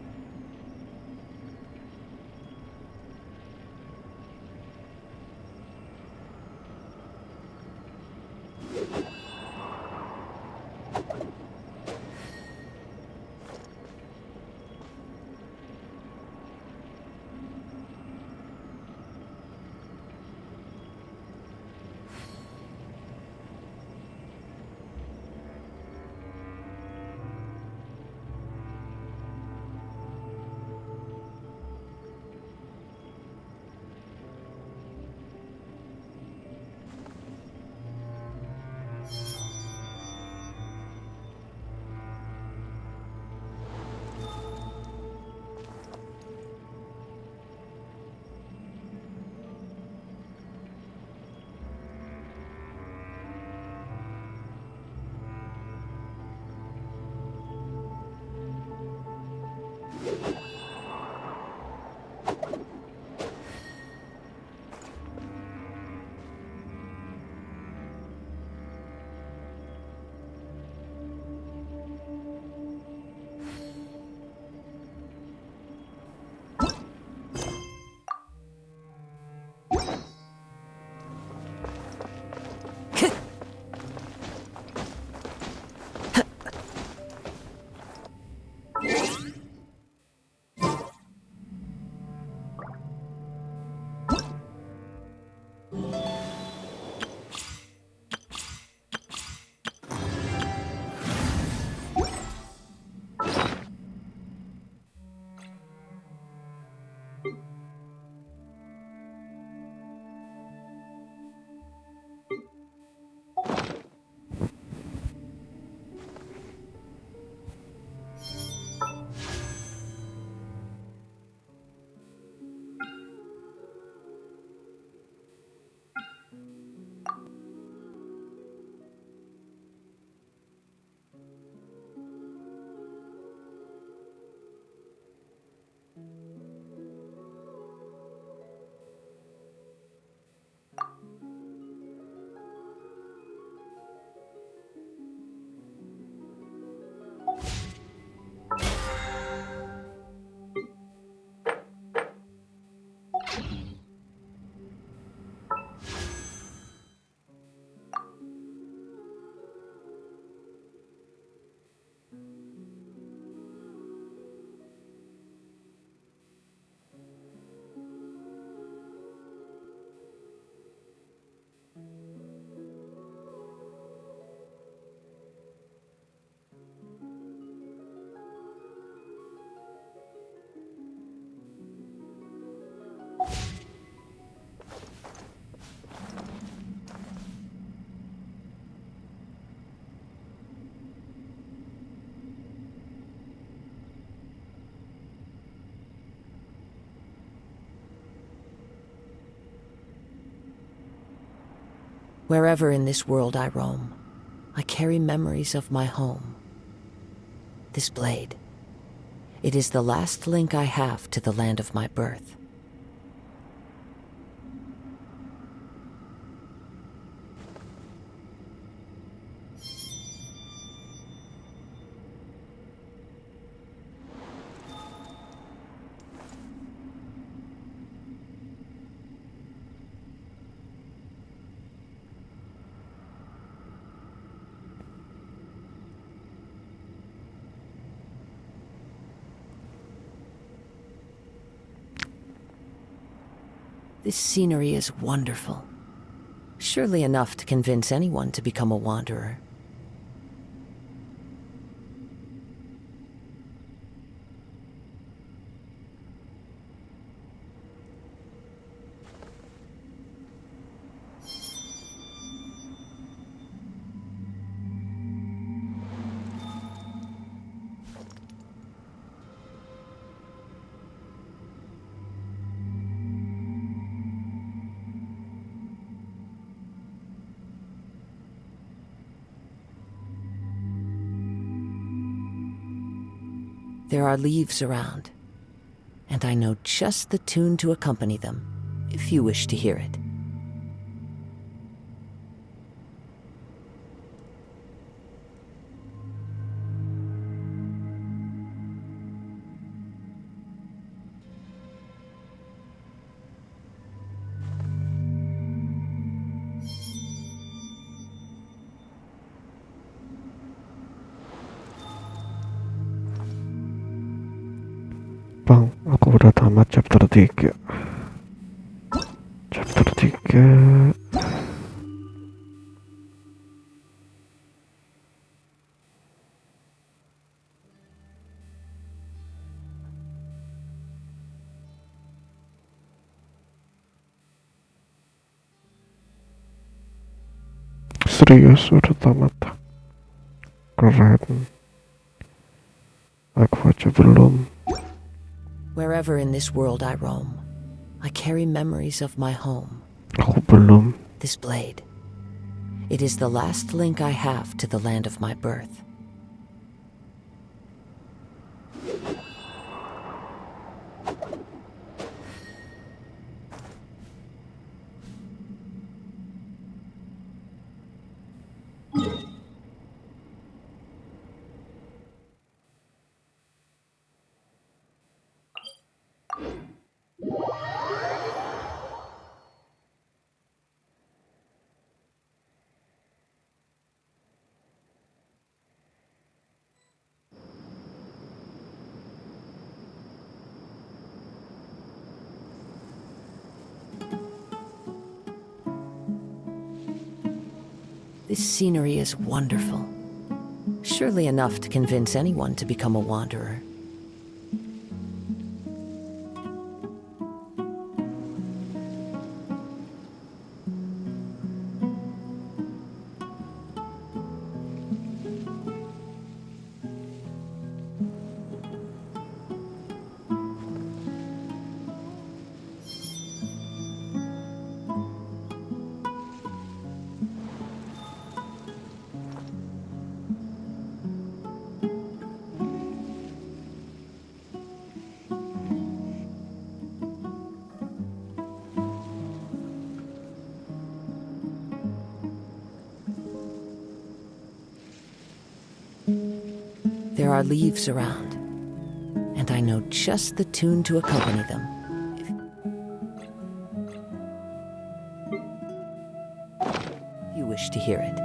Wherever in this world I roam, I carry memories of my home. This blade, it is the last link I have to the land of my birth. This scenery is wonderful. Surely enough to convince anyone to become a wanderer. There are leaves around, and I know just the tune to accompany them, if you wish to hear it.
Bang, aku udah tamat chapter 3. Chapter 3. Serius udah tamat. Keren. Aku aja belum.
Wherever in this world I roam, I carry memories of my home.
Aku belum.
This blade, it is the last link I have to the land of my birth. This scenery is wonderful. Surely enough to convince anyone to become a wanderer. There are leaves around, and I know just the tune to accompany them. If you wish to hear it.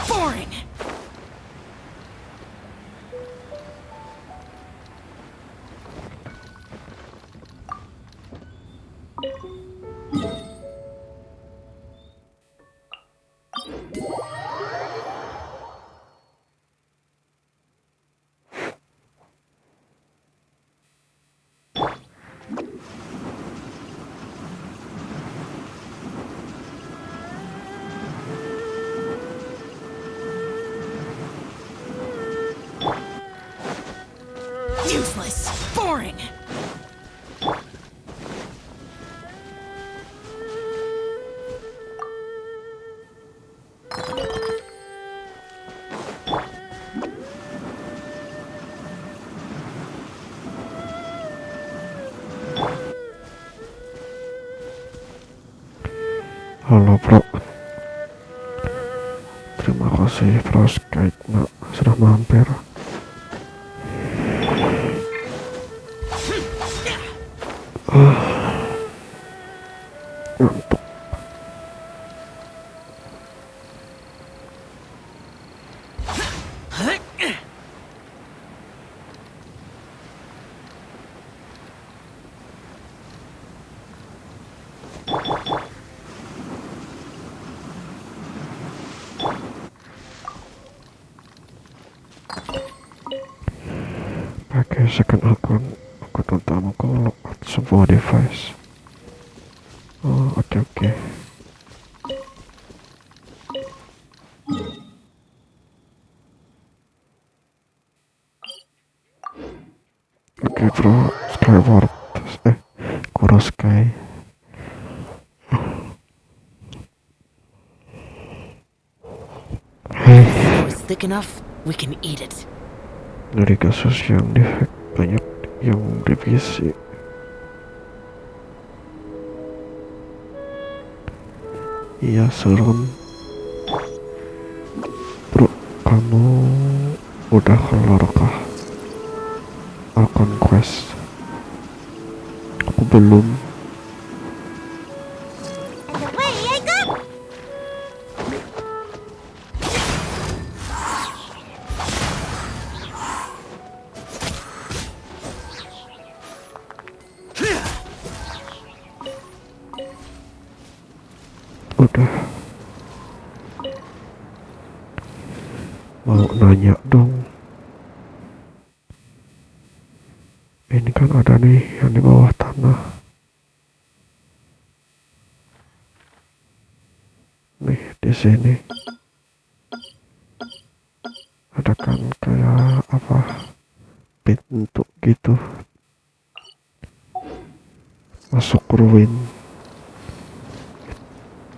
Boring! Useless! Boring!
Halo bro, terima kasih bro Skype nak sudah mampir. Ngantuk. Pakai second akun utama kalau sebuah device. Oh, oke. Oke bro, Skyward Kuro Sky.
Thick enough, we can eat it.
Dari kasus yang dihack banyak yang revisi. Iya serem. Bro, kamu udah kelar-kah akun quest? Aku belum.
And away I go!
Udah. Mau nanya dong. Ini kan ada nih yang di bawah tanah. Nih di sini. Ada kan kayak apa? Pintu gitu. Masuk ruin.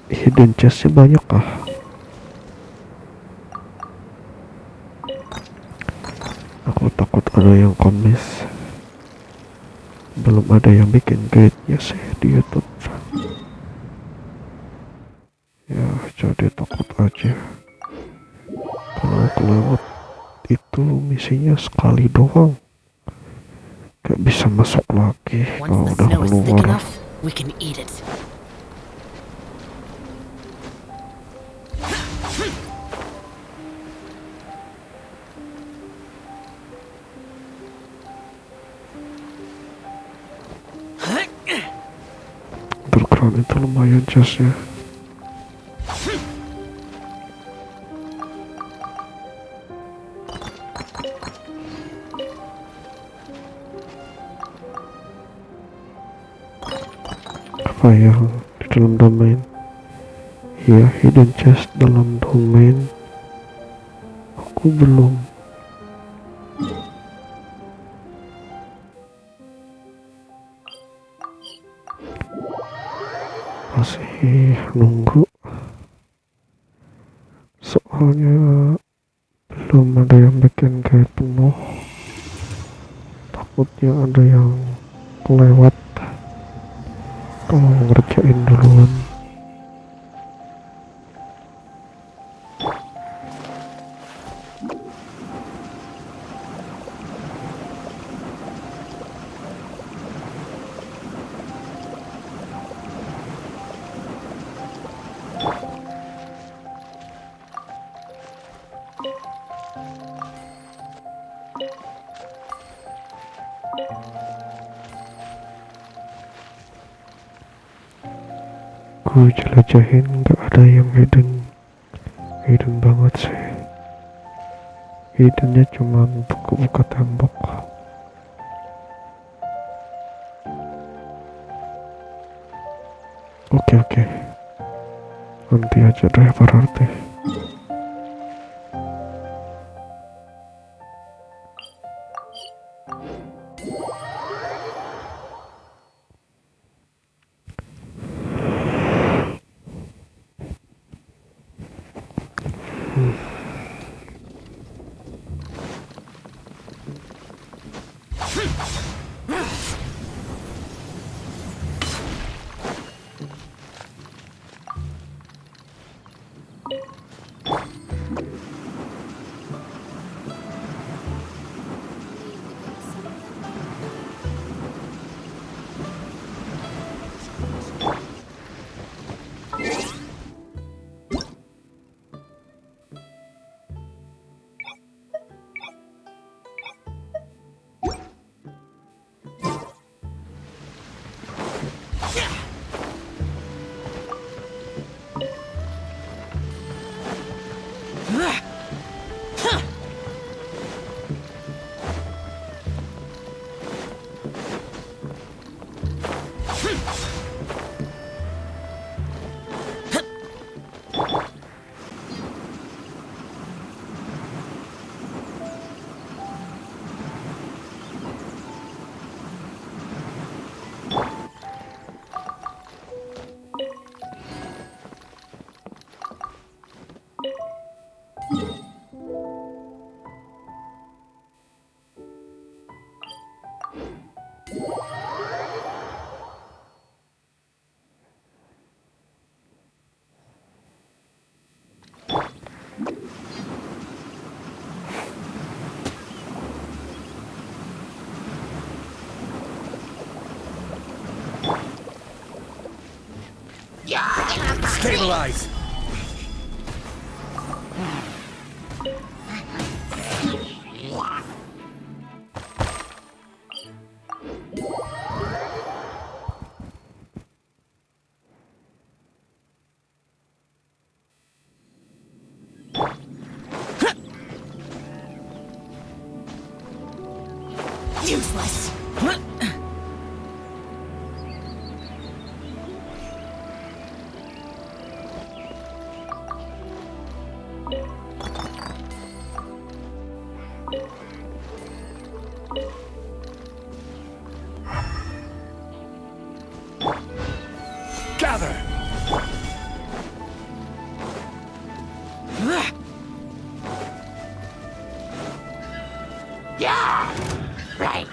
Hidden chestnya banyak kah? Aku takut ada yang komis. Belum ada yang bikin guide-nya sih di YouTube. Ya jadi takut aja. Kalau kelewat itu misinya sekali doang. Gak bisa masuk lagi kalau udah keluar.
We can eat it.
Underground itu lumayan jasnya. Apa yang di dalam domain? Ya, hidden chest dalam domain. Aku belum. Masih nunggu. Soalnya belum ada yang bikin guide penuh. Takutnya ada yang kelewat. Oh, ngerjain duluan. Gue jelajahin, nggak ada yang hidden banget sih. Hiddennya cuma buka tembok. Oke, nanti aja deh berarti.
Stabilize!
Useless.
Gather!
Yeah! Right.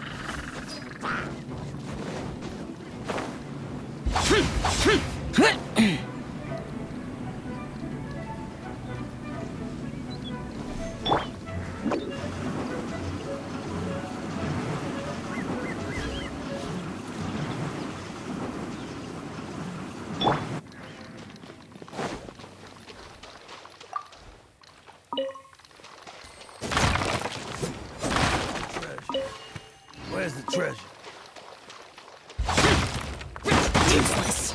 Where's the treasure?
Useless.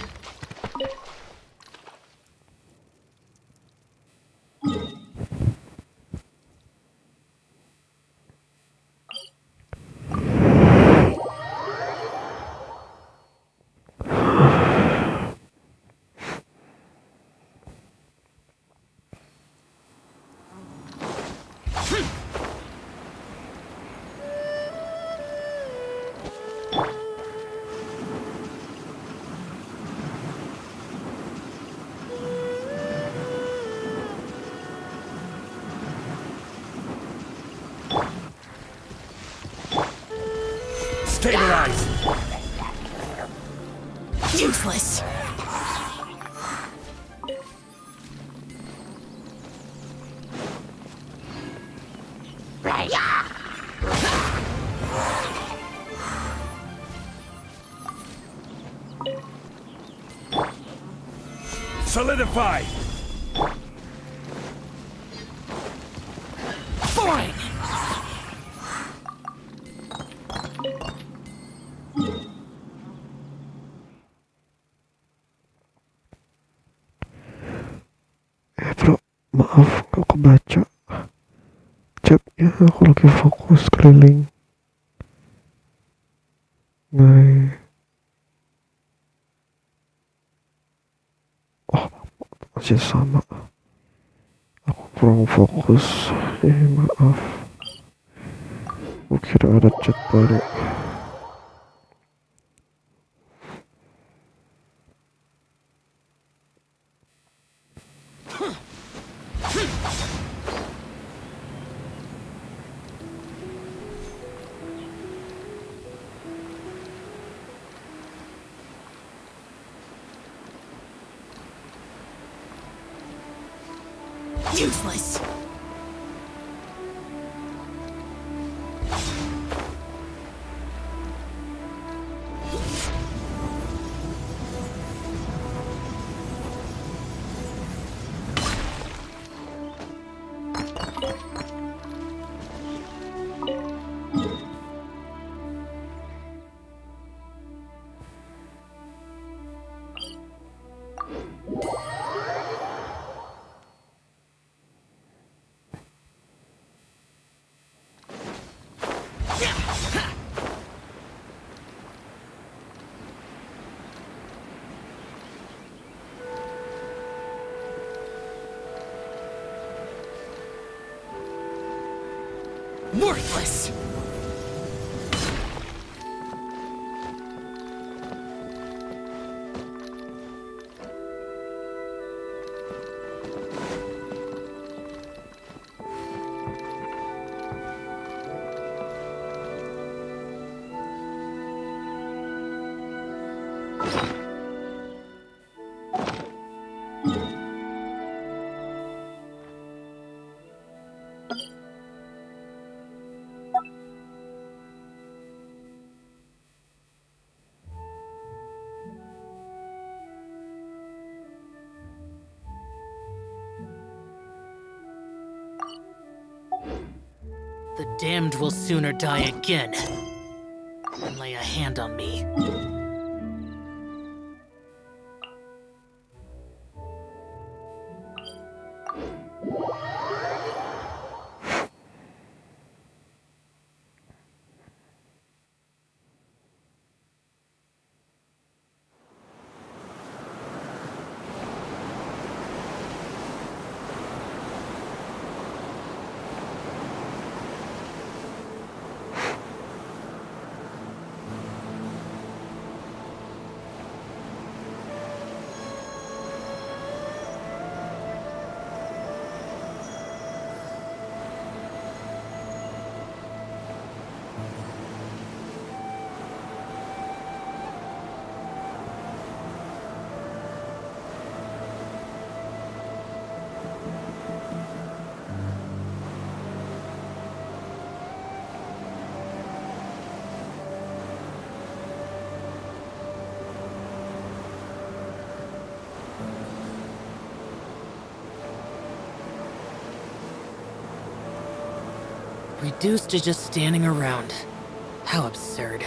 Stabilize!
Useless.
Solidify!
Fine.
Bro, maaf gak kebaca chatnya, aku lagi fokus keliling. Oh, masih sama, aku kurang fokus. Maaf, aku kira ada chat baru.
Useless. Worthless.
The damned will sooner die again than lay a hand on me. Reduced to just standing around. How absurd.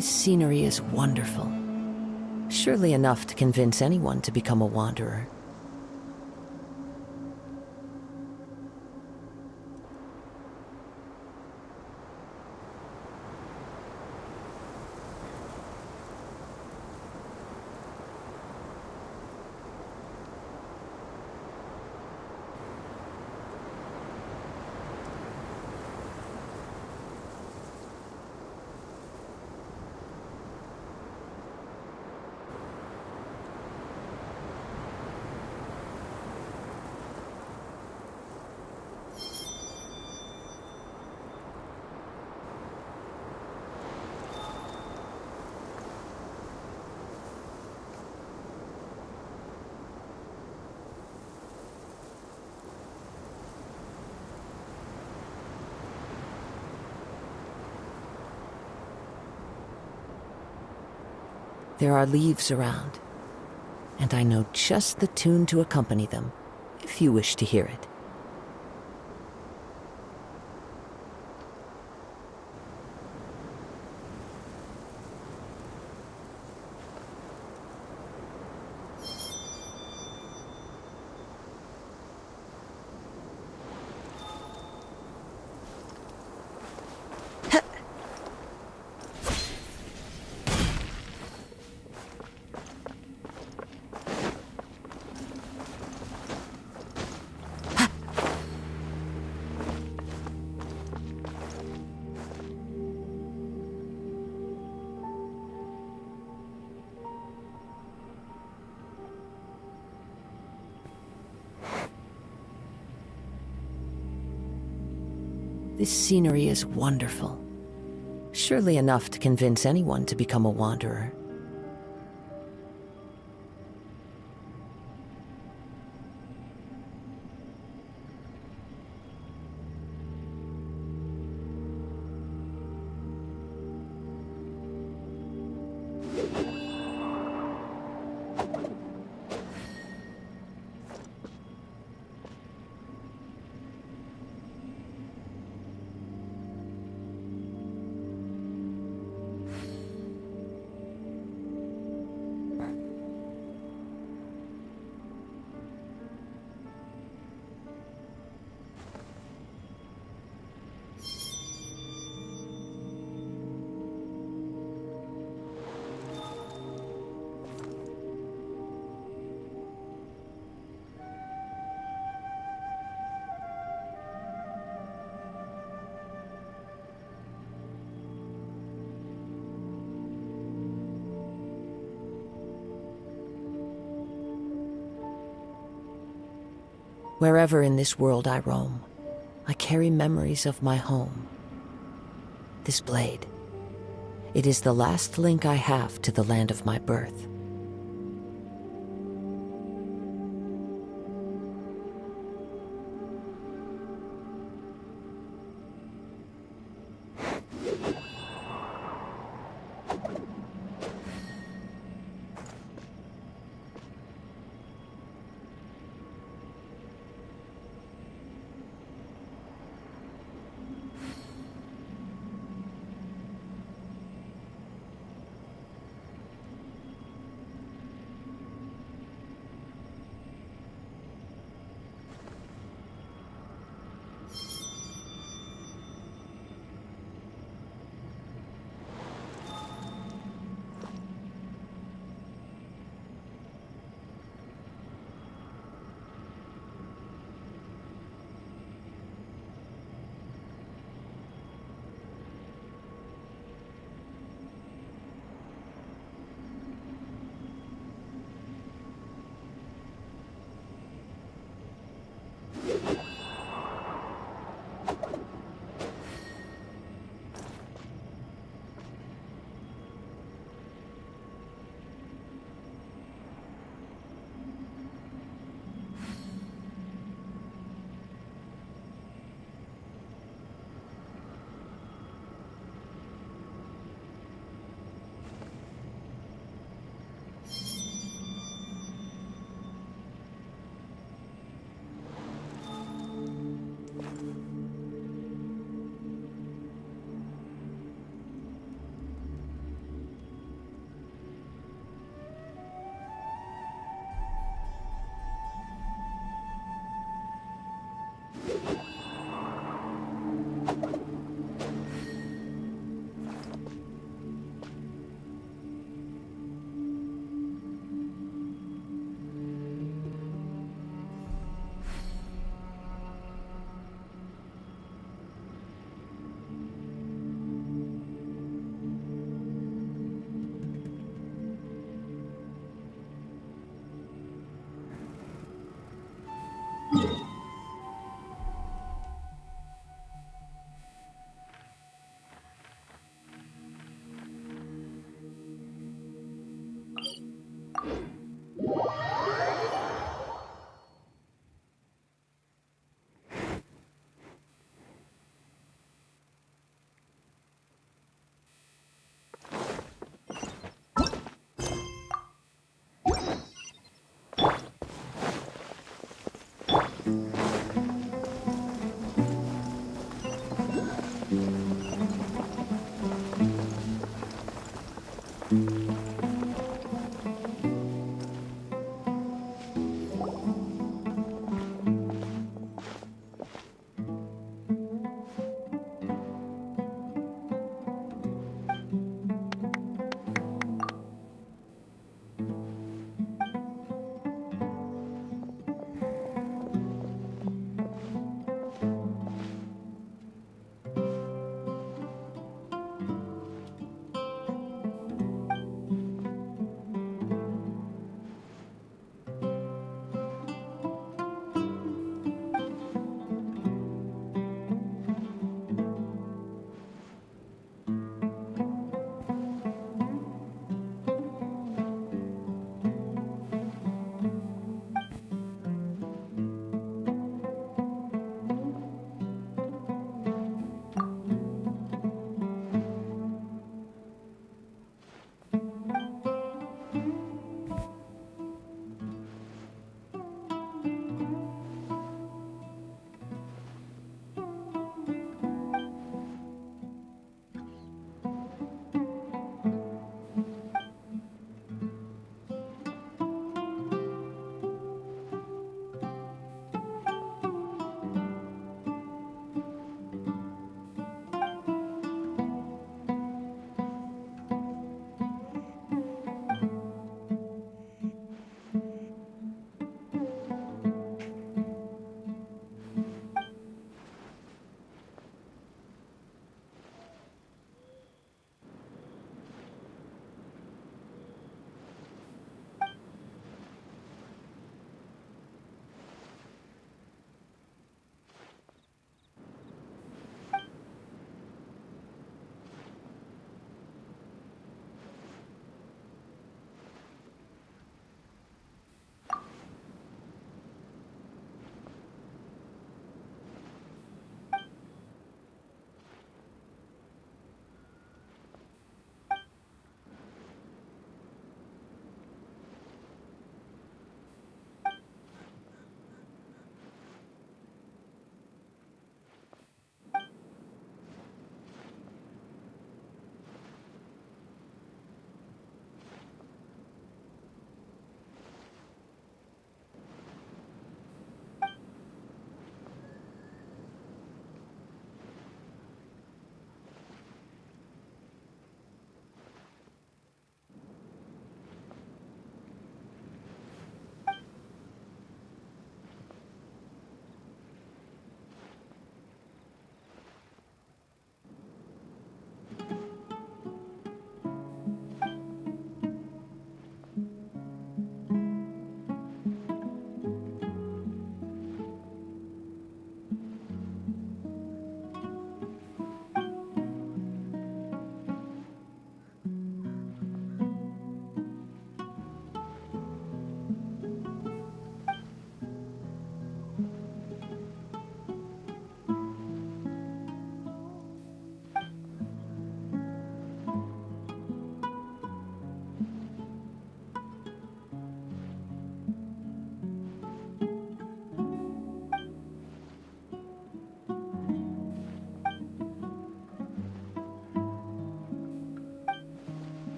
This scenery is wonderful. Surely enough to convince anyone to become a wanderer. There are leaves around, and I know just the tune to accompany them, if you wish to hear it. This scenery is wonderful. Surely enough to convince anyone to become a wanderer. Wherever in this world I roam, I carry memories of my home. This blade, it is the last link I have to the land of my birth.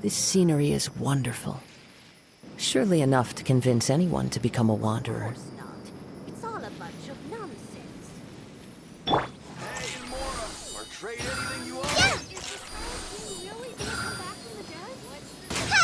This scenery is wonderful. Surely enough to convince anyone to become a wanderer.
It's all a bunch of nonsense.
Hey, Mora, or trade anything you own.
Yeah!
Is this thing really gonna come back from the dead?
Ha!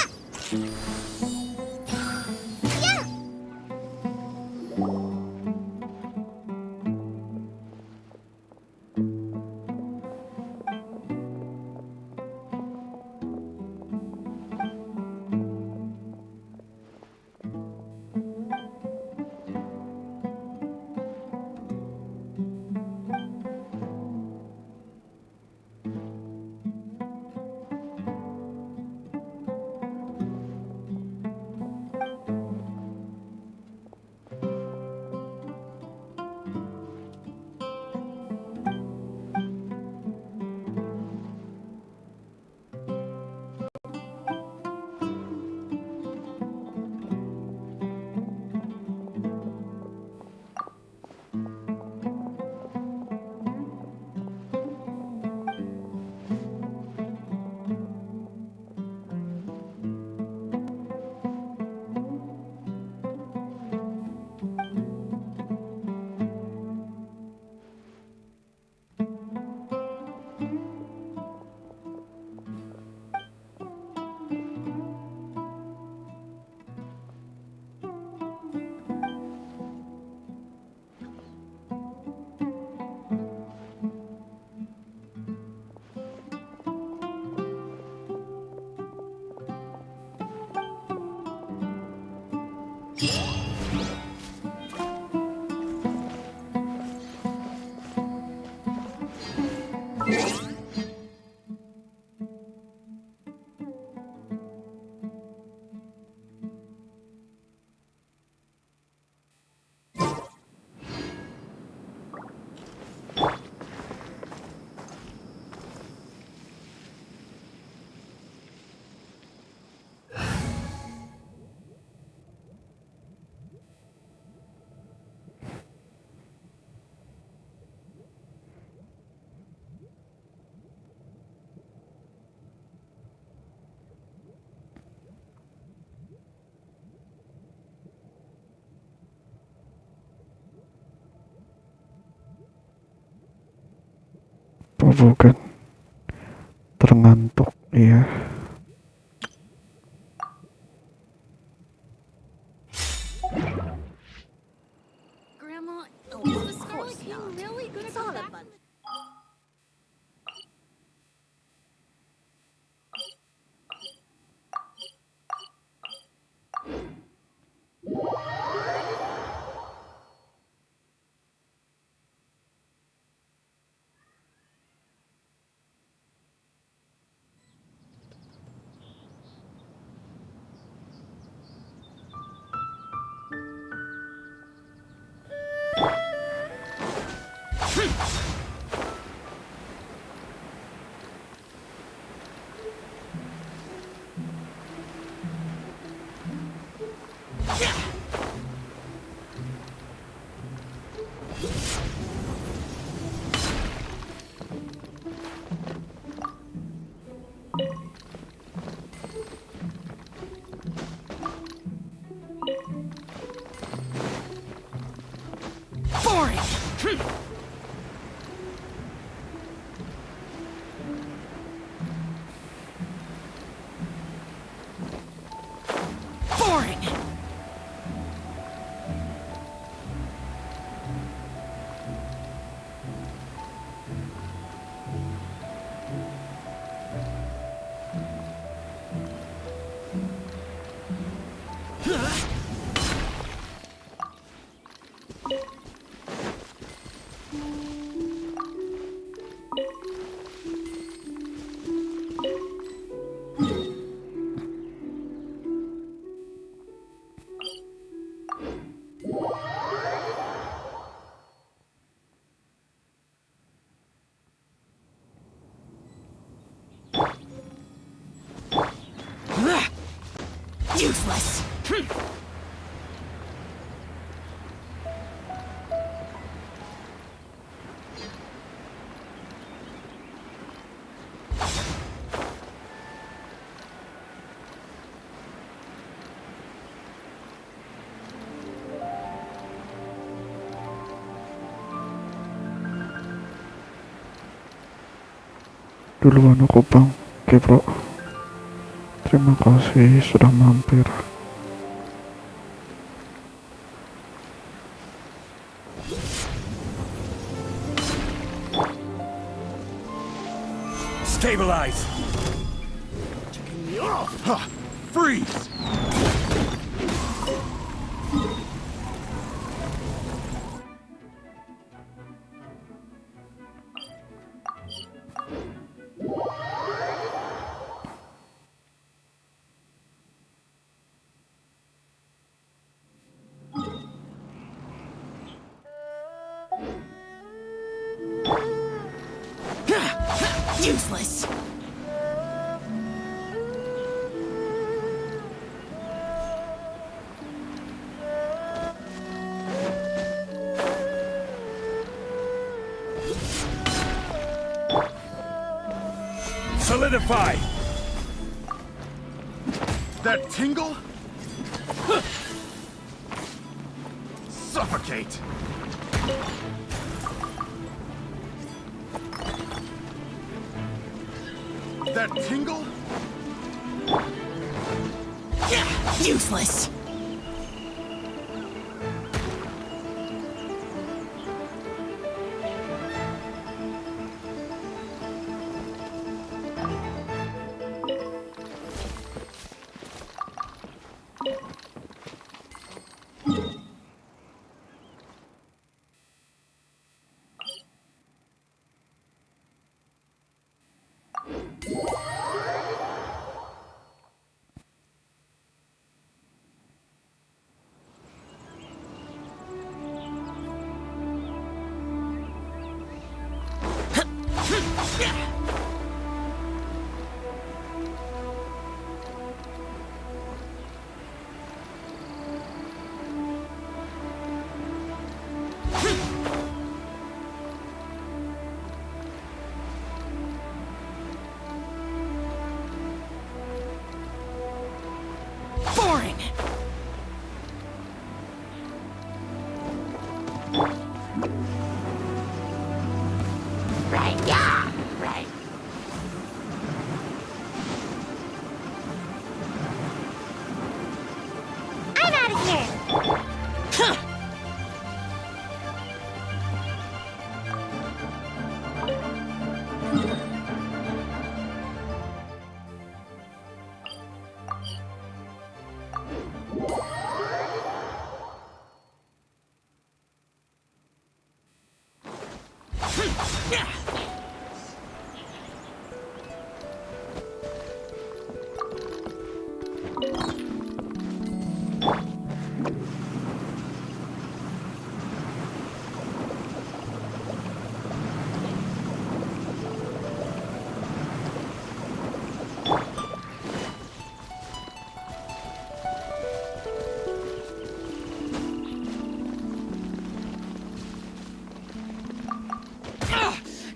Yeah!
Bukan terngantuk, iya.
Grandma,
Oh,
is the
of
Scarlet
course
King
not.
really gonna
It's
come
all a
back?
bunch.
Useless.
Duluan aku bang. Oke bro. Terima kasih sudah mampir.
Stabilize! Taking me off! Huh. Freeze!
Useless.
Solidify! That tingle? Suffocate! That tingle?
Useless. Boring.
Right, yeah, right. I'm out of here.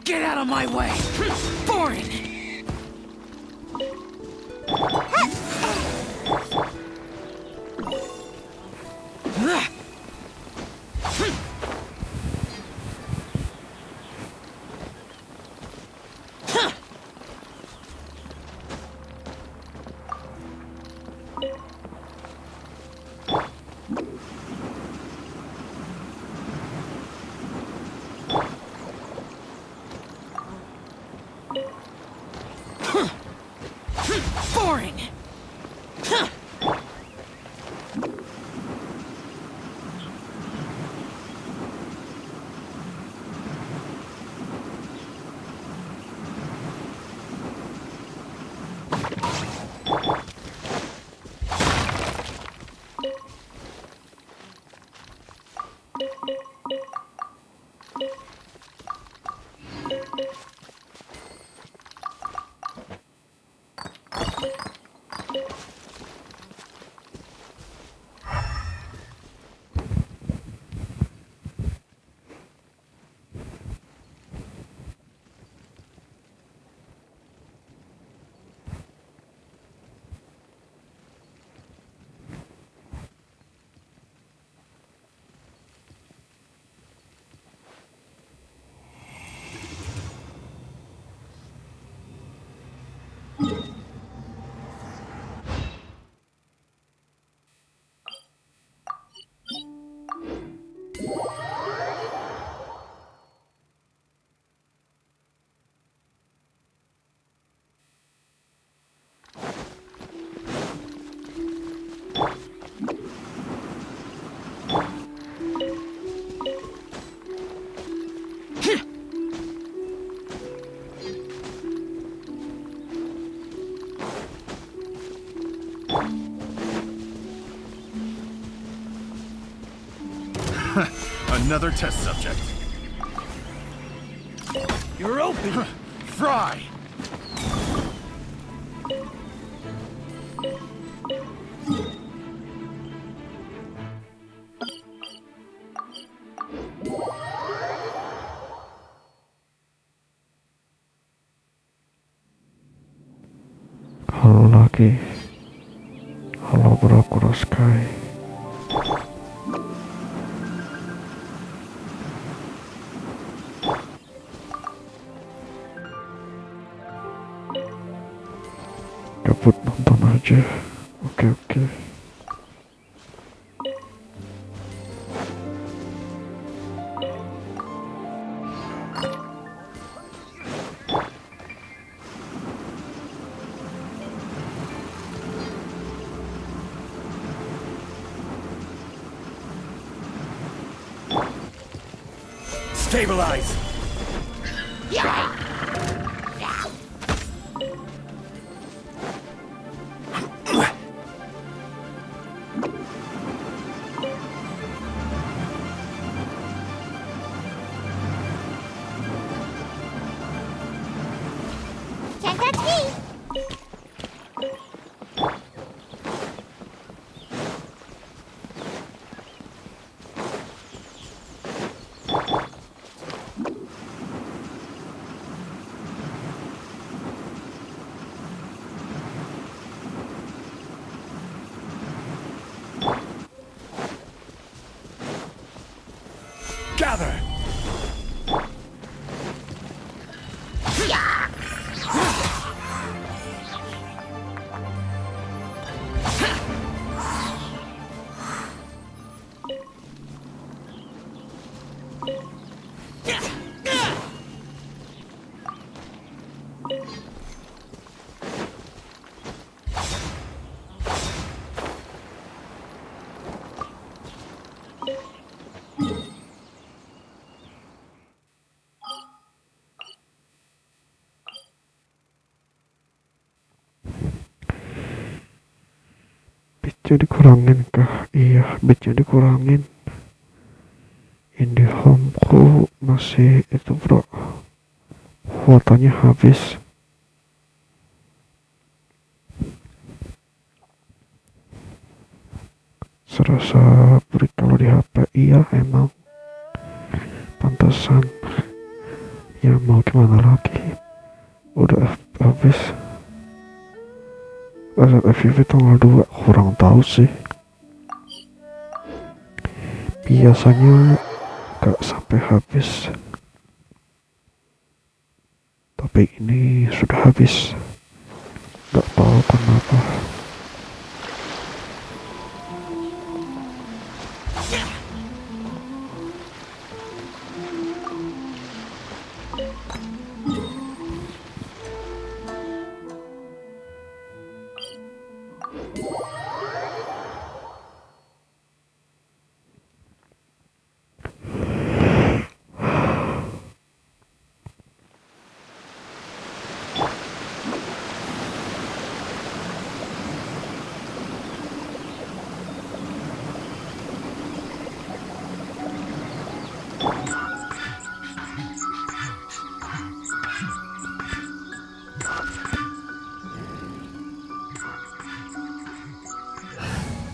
Get out of my way. Boring. Boring.
Another test subject. You're open. Fry.
Halo lagi. Halo Bro Sky. Gabut nonton aja. Oke.
Stabilize.
Can't touch me!
Gather.
Bitnya dikurangin kah? Iya, bitnya dikurangin. IndiHome-ku masih itu bro, kuotanya habis. Serasa perih kalau di HP. Iya emang pantesan. Ya mau gimana lagi, udah habis. FVV tanggal 2 kurang tahu sih, biasanya gak sampai habis, tapi ini sudah habis, gak tahu kenapa.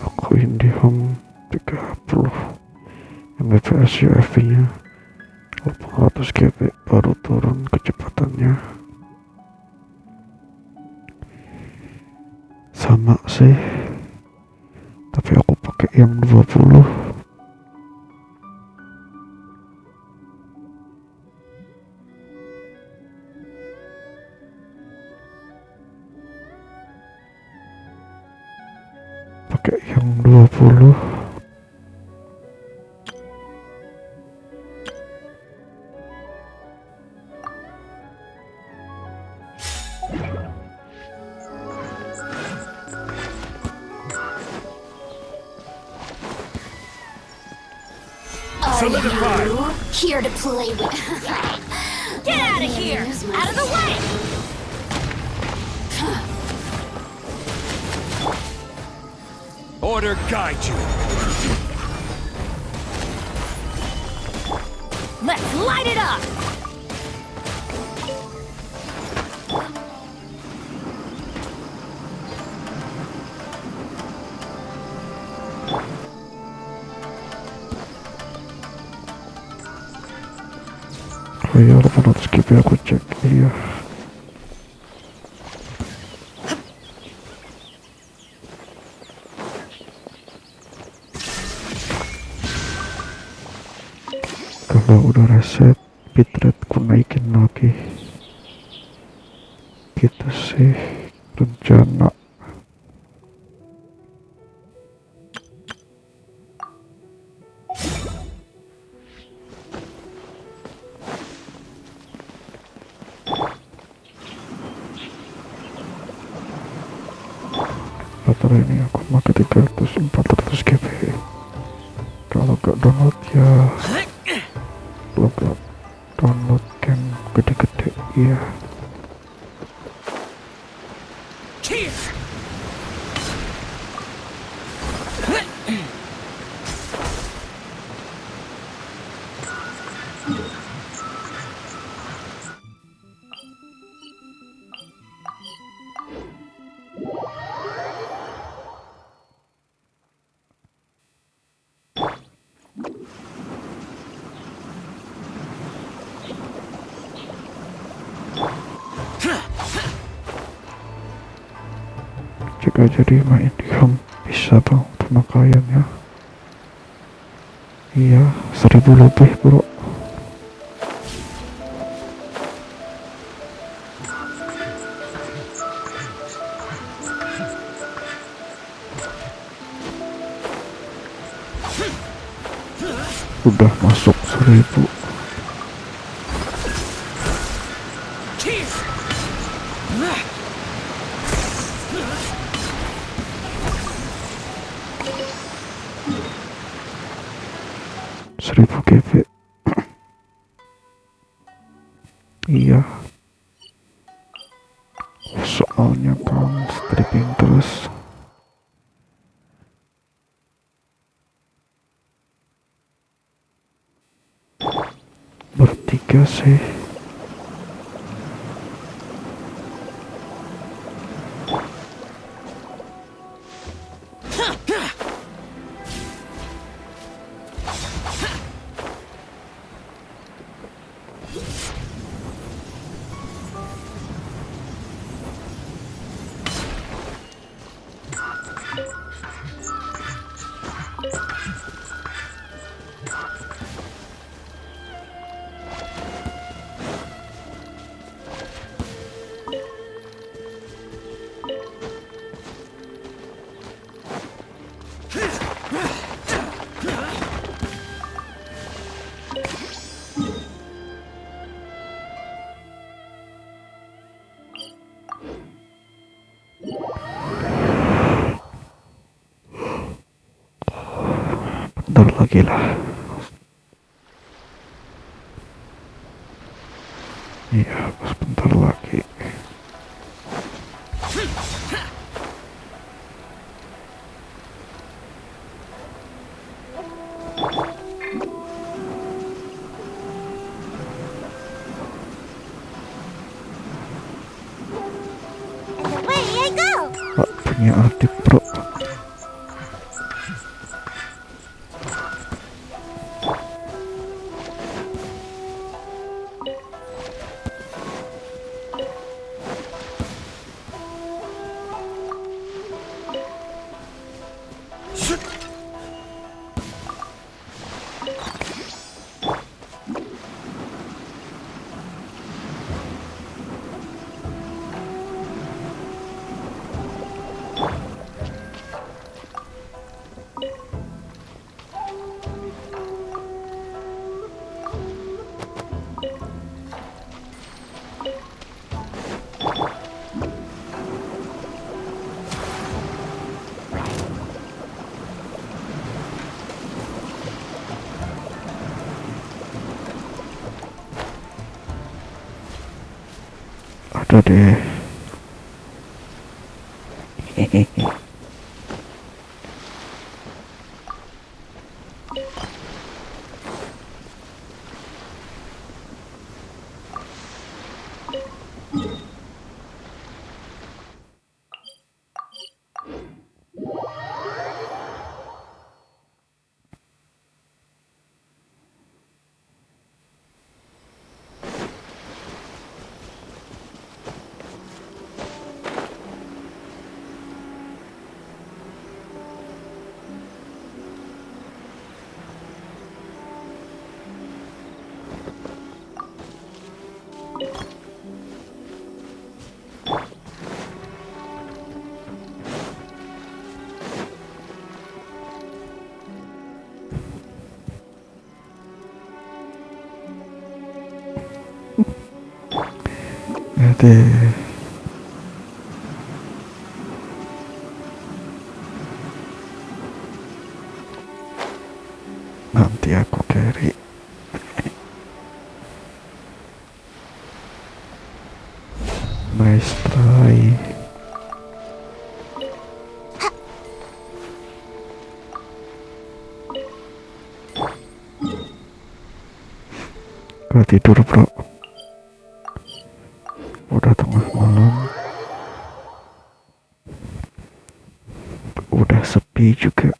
Aku IndiHome 30 Mbps UFP nya 800 GB baru turun kecepatannya. Sama sih, tapi aku pakai yang 20. Pakai yang 20.
Solidify.
Here to play with.
Get out of here! Out of the way!
Order guide you.
Light it up!
Oh iya, lupa notice skip ya, aku cek. Iya. Kalau udah reset, bitrate ku naikin lagi. Gitu sih rencana. Baterai ini aku pakai 300-400 GB. Kalau gak download ya, kalau gak download game gede-gede ya. Cek aja di main di home, bisa bang pemakaian ya. Iya, 1000 lebih bro. Udah masuk 1000. GB. Iya, soalnya kan stripping terus. Bertiga sih. Bentar lagi lah. Iya, sebentar lagi. Punya adik bro. Ada deh. Nanti aku carry. Nice try. Gak tidur bro, udah tengah malam, udah sepi juga.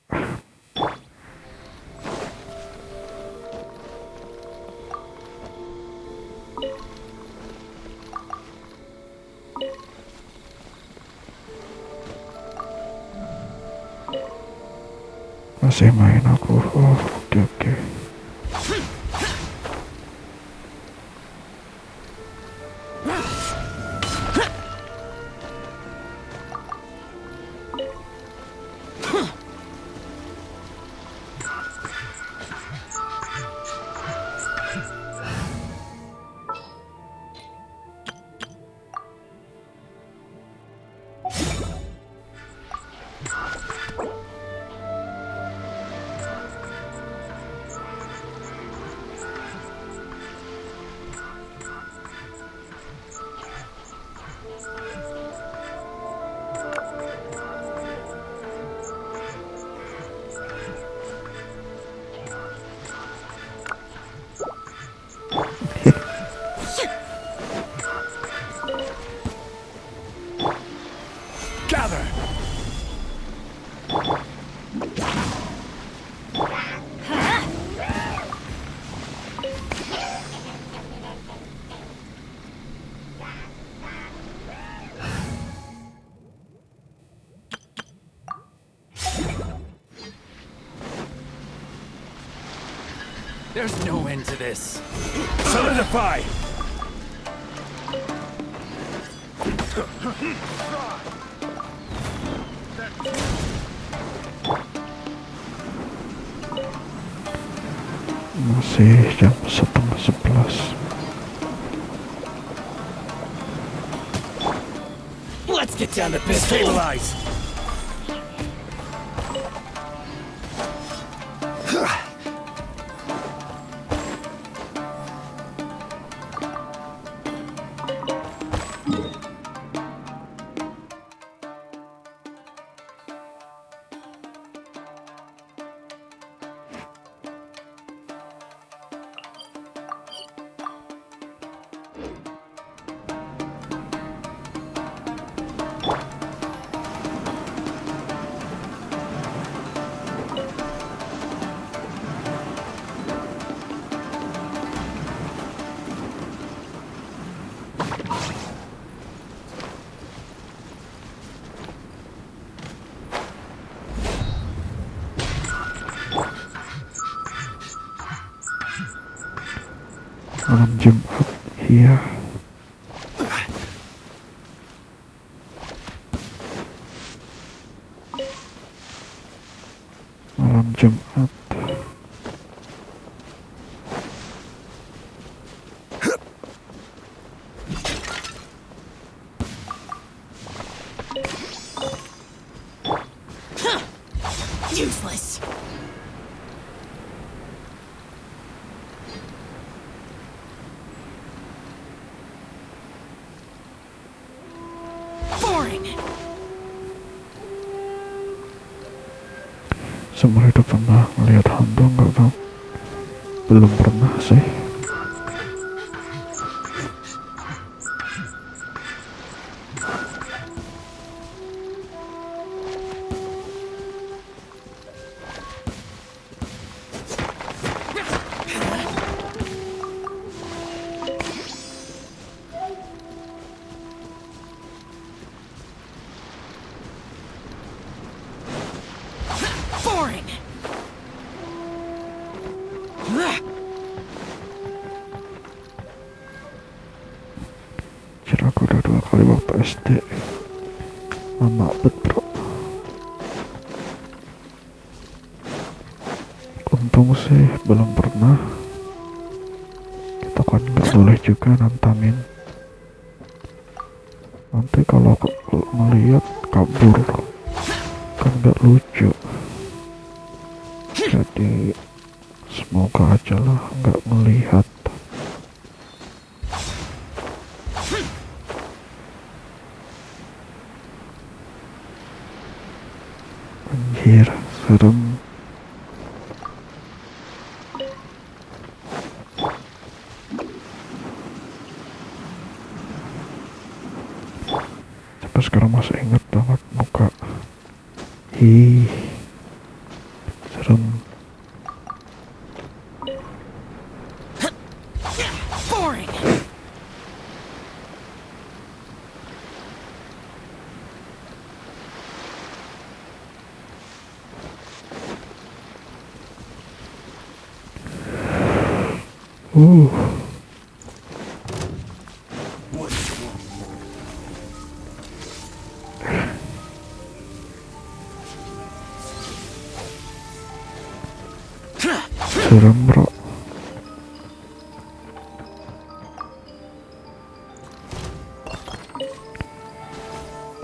Masih main aku. Oh, oke.
Gather!
There's no end to this.
Solidify!
Masih jam 10:30.
Let's get down to business.
Stabilize!
Malam Jumat, iya. Malam Jumat.
Useless. Boring.
Seumur hidup pernah melihat hantu nggak bang? Belum pernah sih.
Boring.
Kira aku udah 2 kali waktu SD. Lama bet bro. Untung sih belum pernah. Kita kan nggak boleh juga nantangin. Nanti kalau aku melihat kabur kan nggak lucu. Jadi semoga aja lah nggak melihat. Anjir, serem. Sampai sekarang masih ingat banget muka. Ih, serem.
Boring.
Serem bro.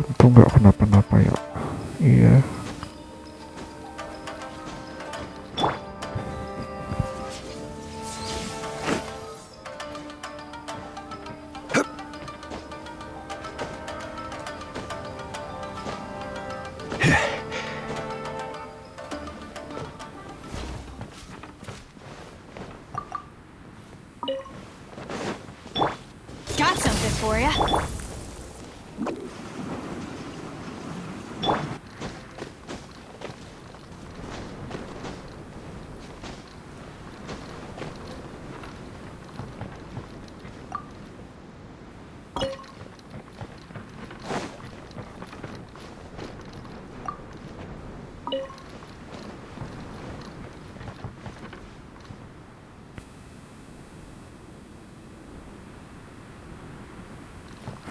Untung nggak kenapa-napa ya. Iya.
Got something for ya.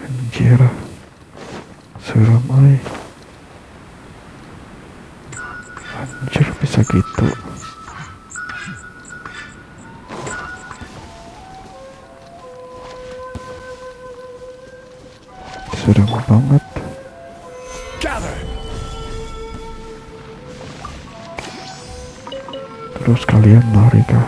Anjir, serem ay. Anjir, bisa gitu. Serem banget. Terus kalian lari kah?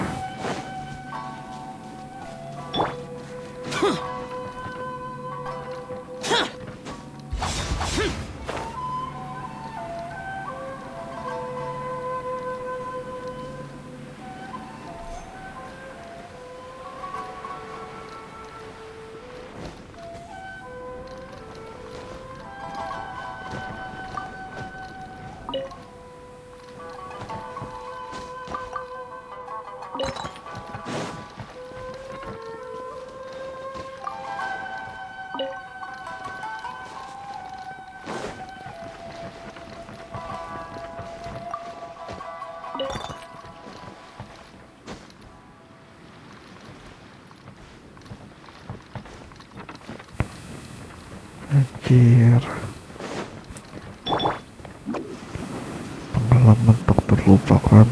Anjir, pengalaman tak terlupakan.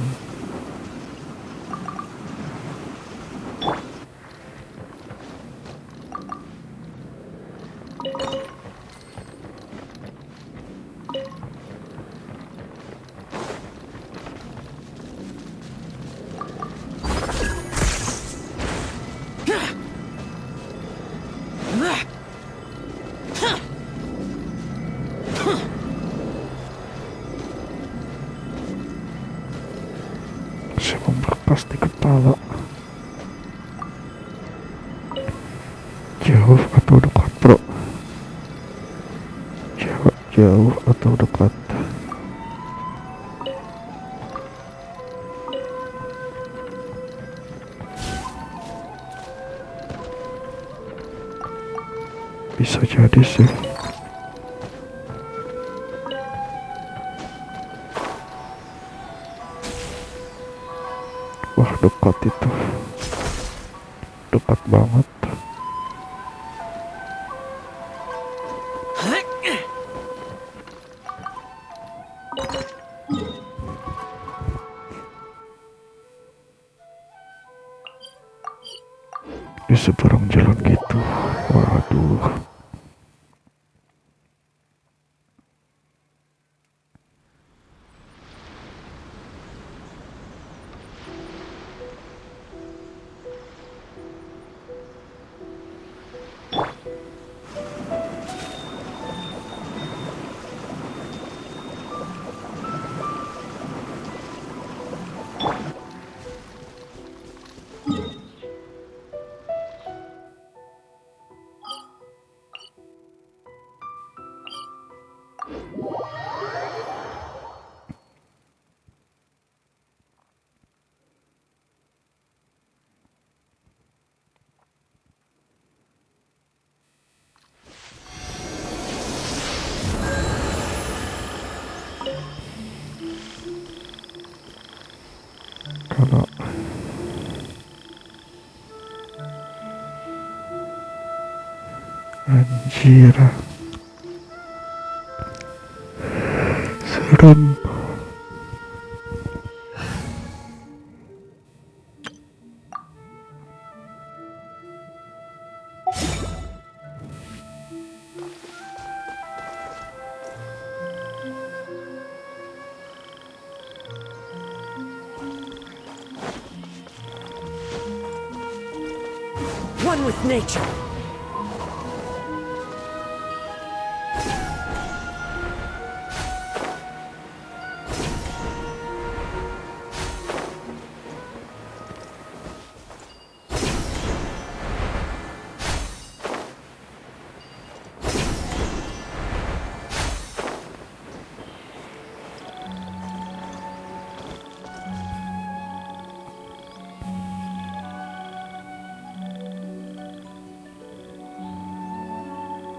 Saya memberkas di kepala. Jauh atau dekat bro? Jauh atau dekat? Bisa jadi sih. Wah, dekat itu. Dekat banget. Di seberang jalan gitu. Waduh. Anjir. Serem.
One with nature.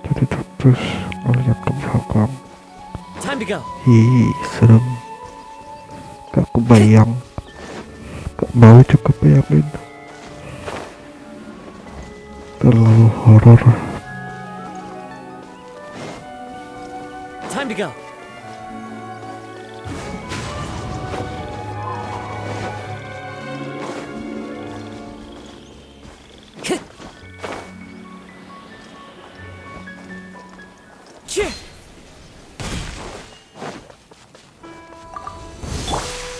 Jadi terus ngeliat ke belakang.
Time to go.
Ih, serem. Gak kebayang. Gak mau juga bayangin. Terlalu horor.
Time to go.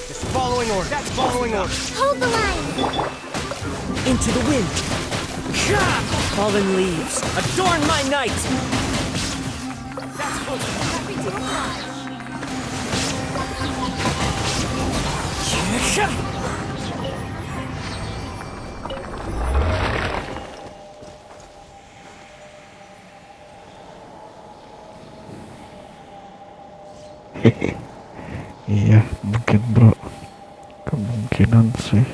Just following orders. That's following orders.
Hold the line!
Into the wind. Fallen leaves, adorn my night.
That's close. Happy to oblige.
Iya, mungkin bro. Kemungkinan sih.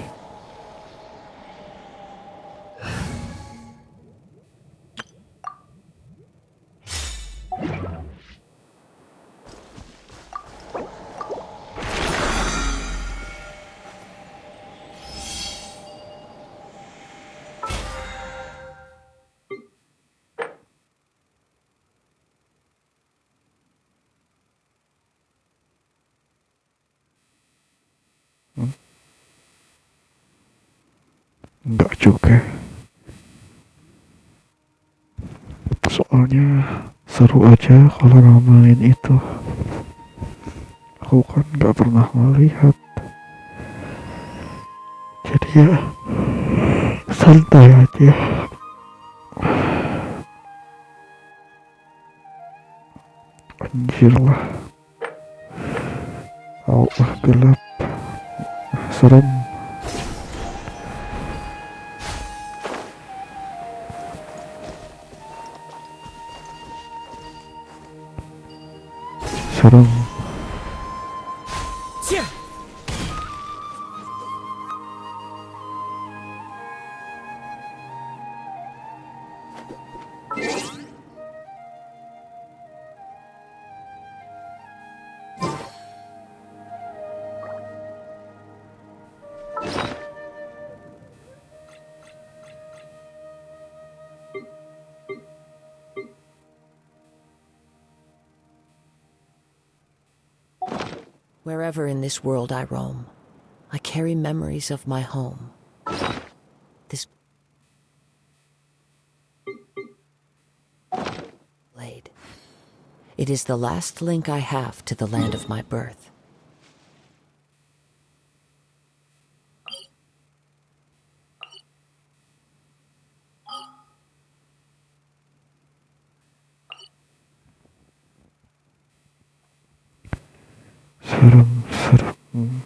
Enggak juga. Soalnya seru aja kalau ngamain itu. Aku kan nggak pernah melihat. Jadi ya santai aja. Anjir lah. Allah gelap. Serem. Serem.
Wherever in this world I roam, I carry memories of my home. This blade. It is the last link I have to the land of my birth.
Serem, serem.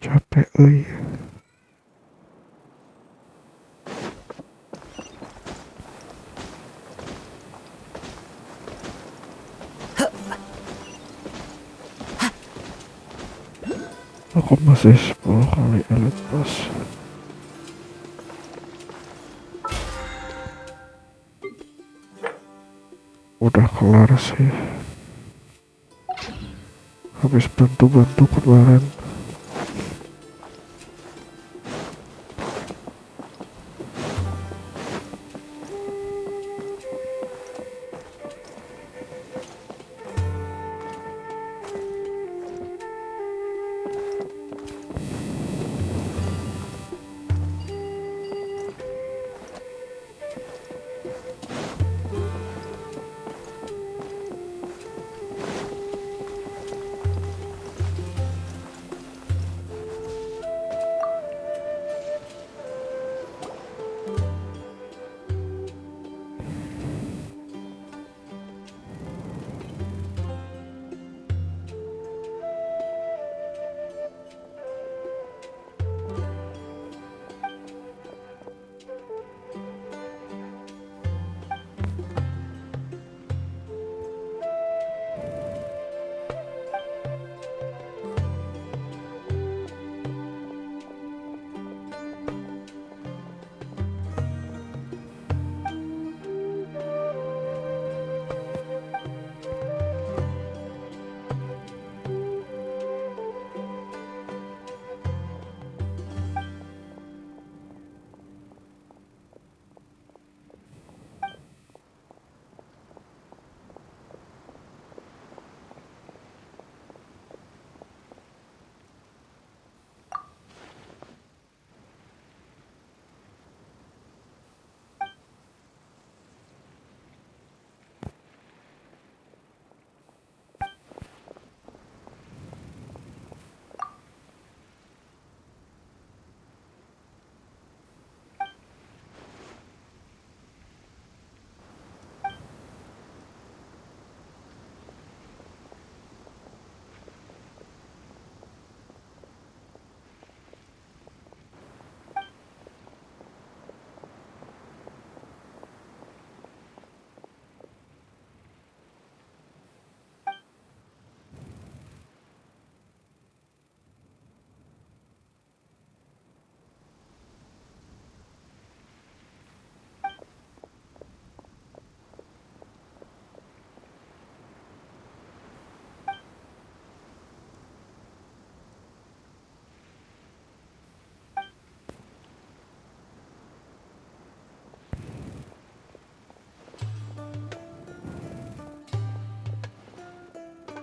Capek euy. Aku masih 10 kali elite pass. Udah kelar sih. Habis bantu-bantu kemarin.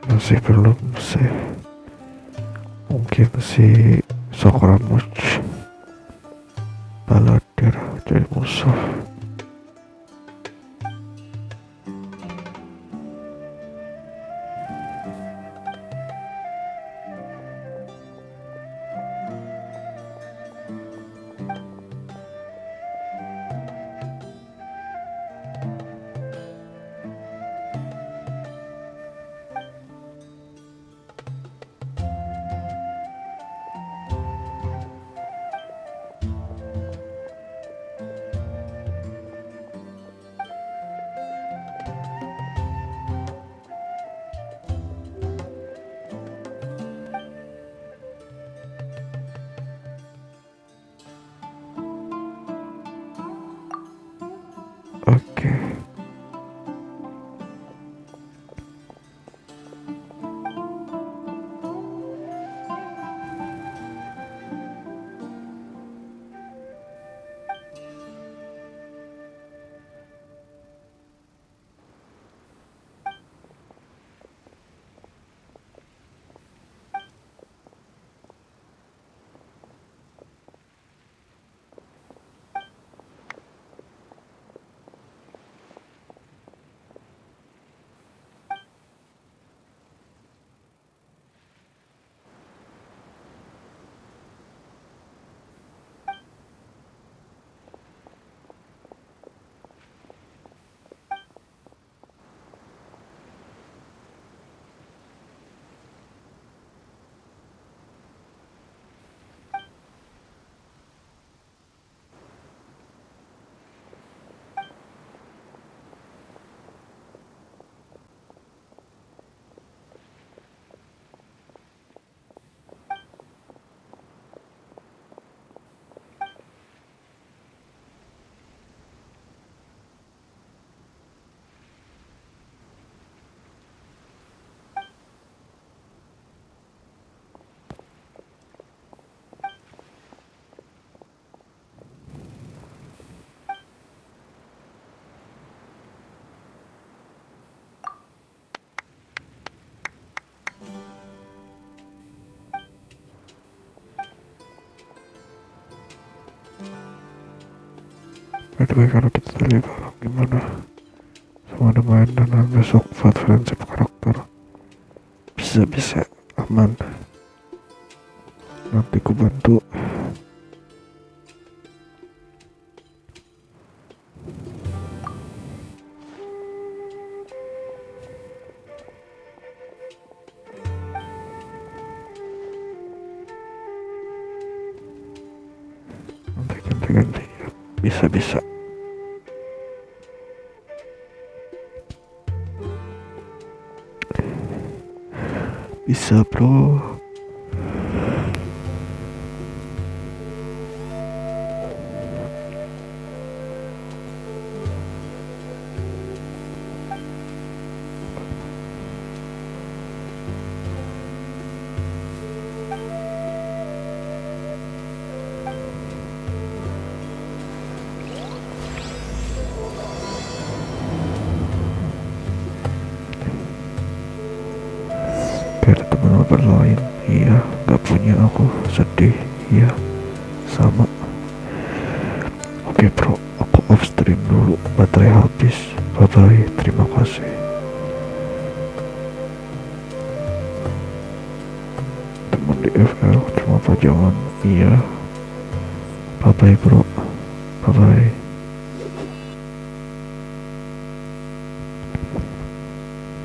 Masih belum sih. Mungkin si Sokramuch baladir jadi musuh. By kalau kita lihat orang gimana sama ada main dan besok buat friendship karakter bisa aman, nanti ku bantu. Nanti ganti-ganti ya. Bisa bro. Kayak ada teman mabar lain, iya, gak punya aku, sedih, iya, sama. Oke bro, aku off stream dulu, baterai habis, bye bye, terima kasih. Teman di FL, cuma pajangan, iya, bye bye bro, bye bye.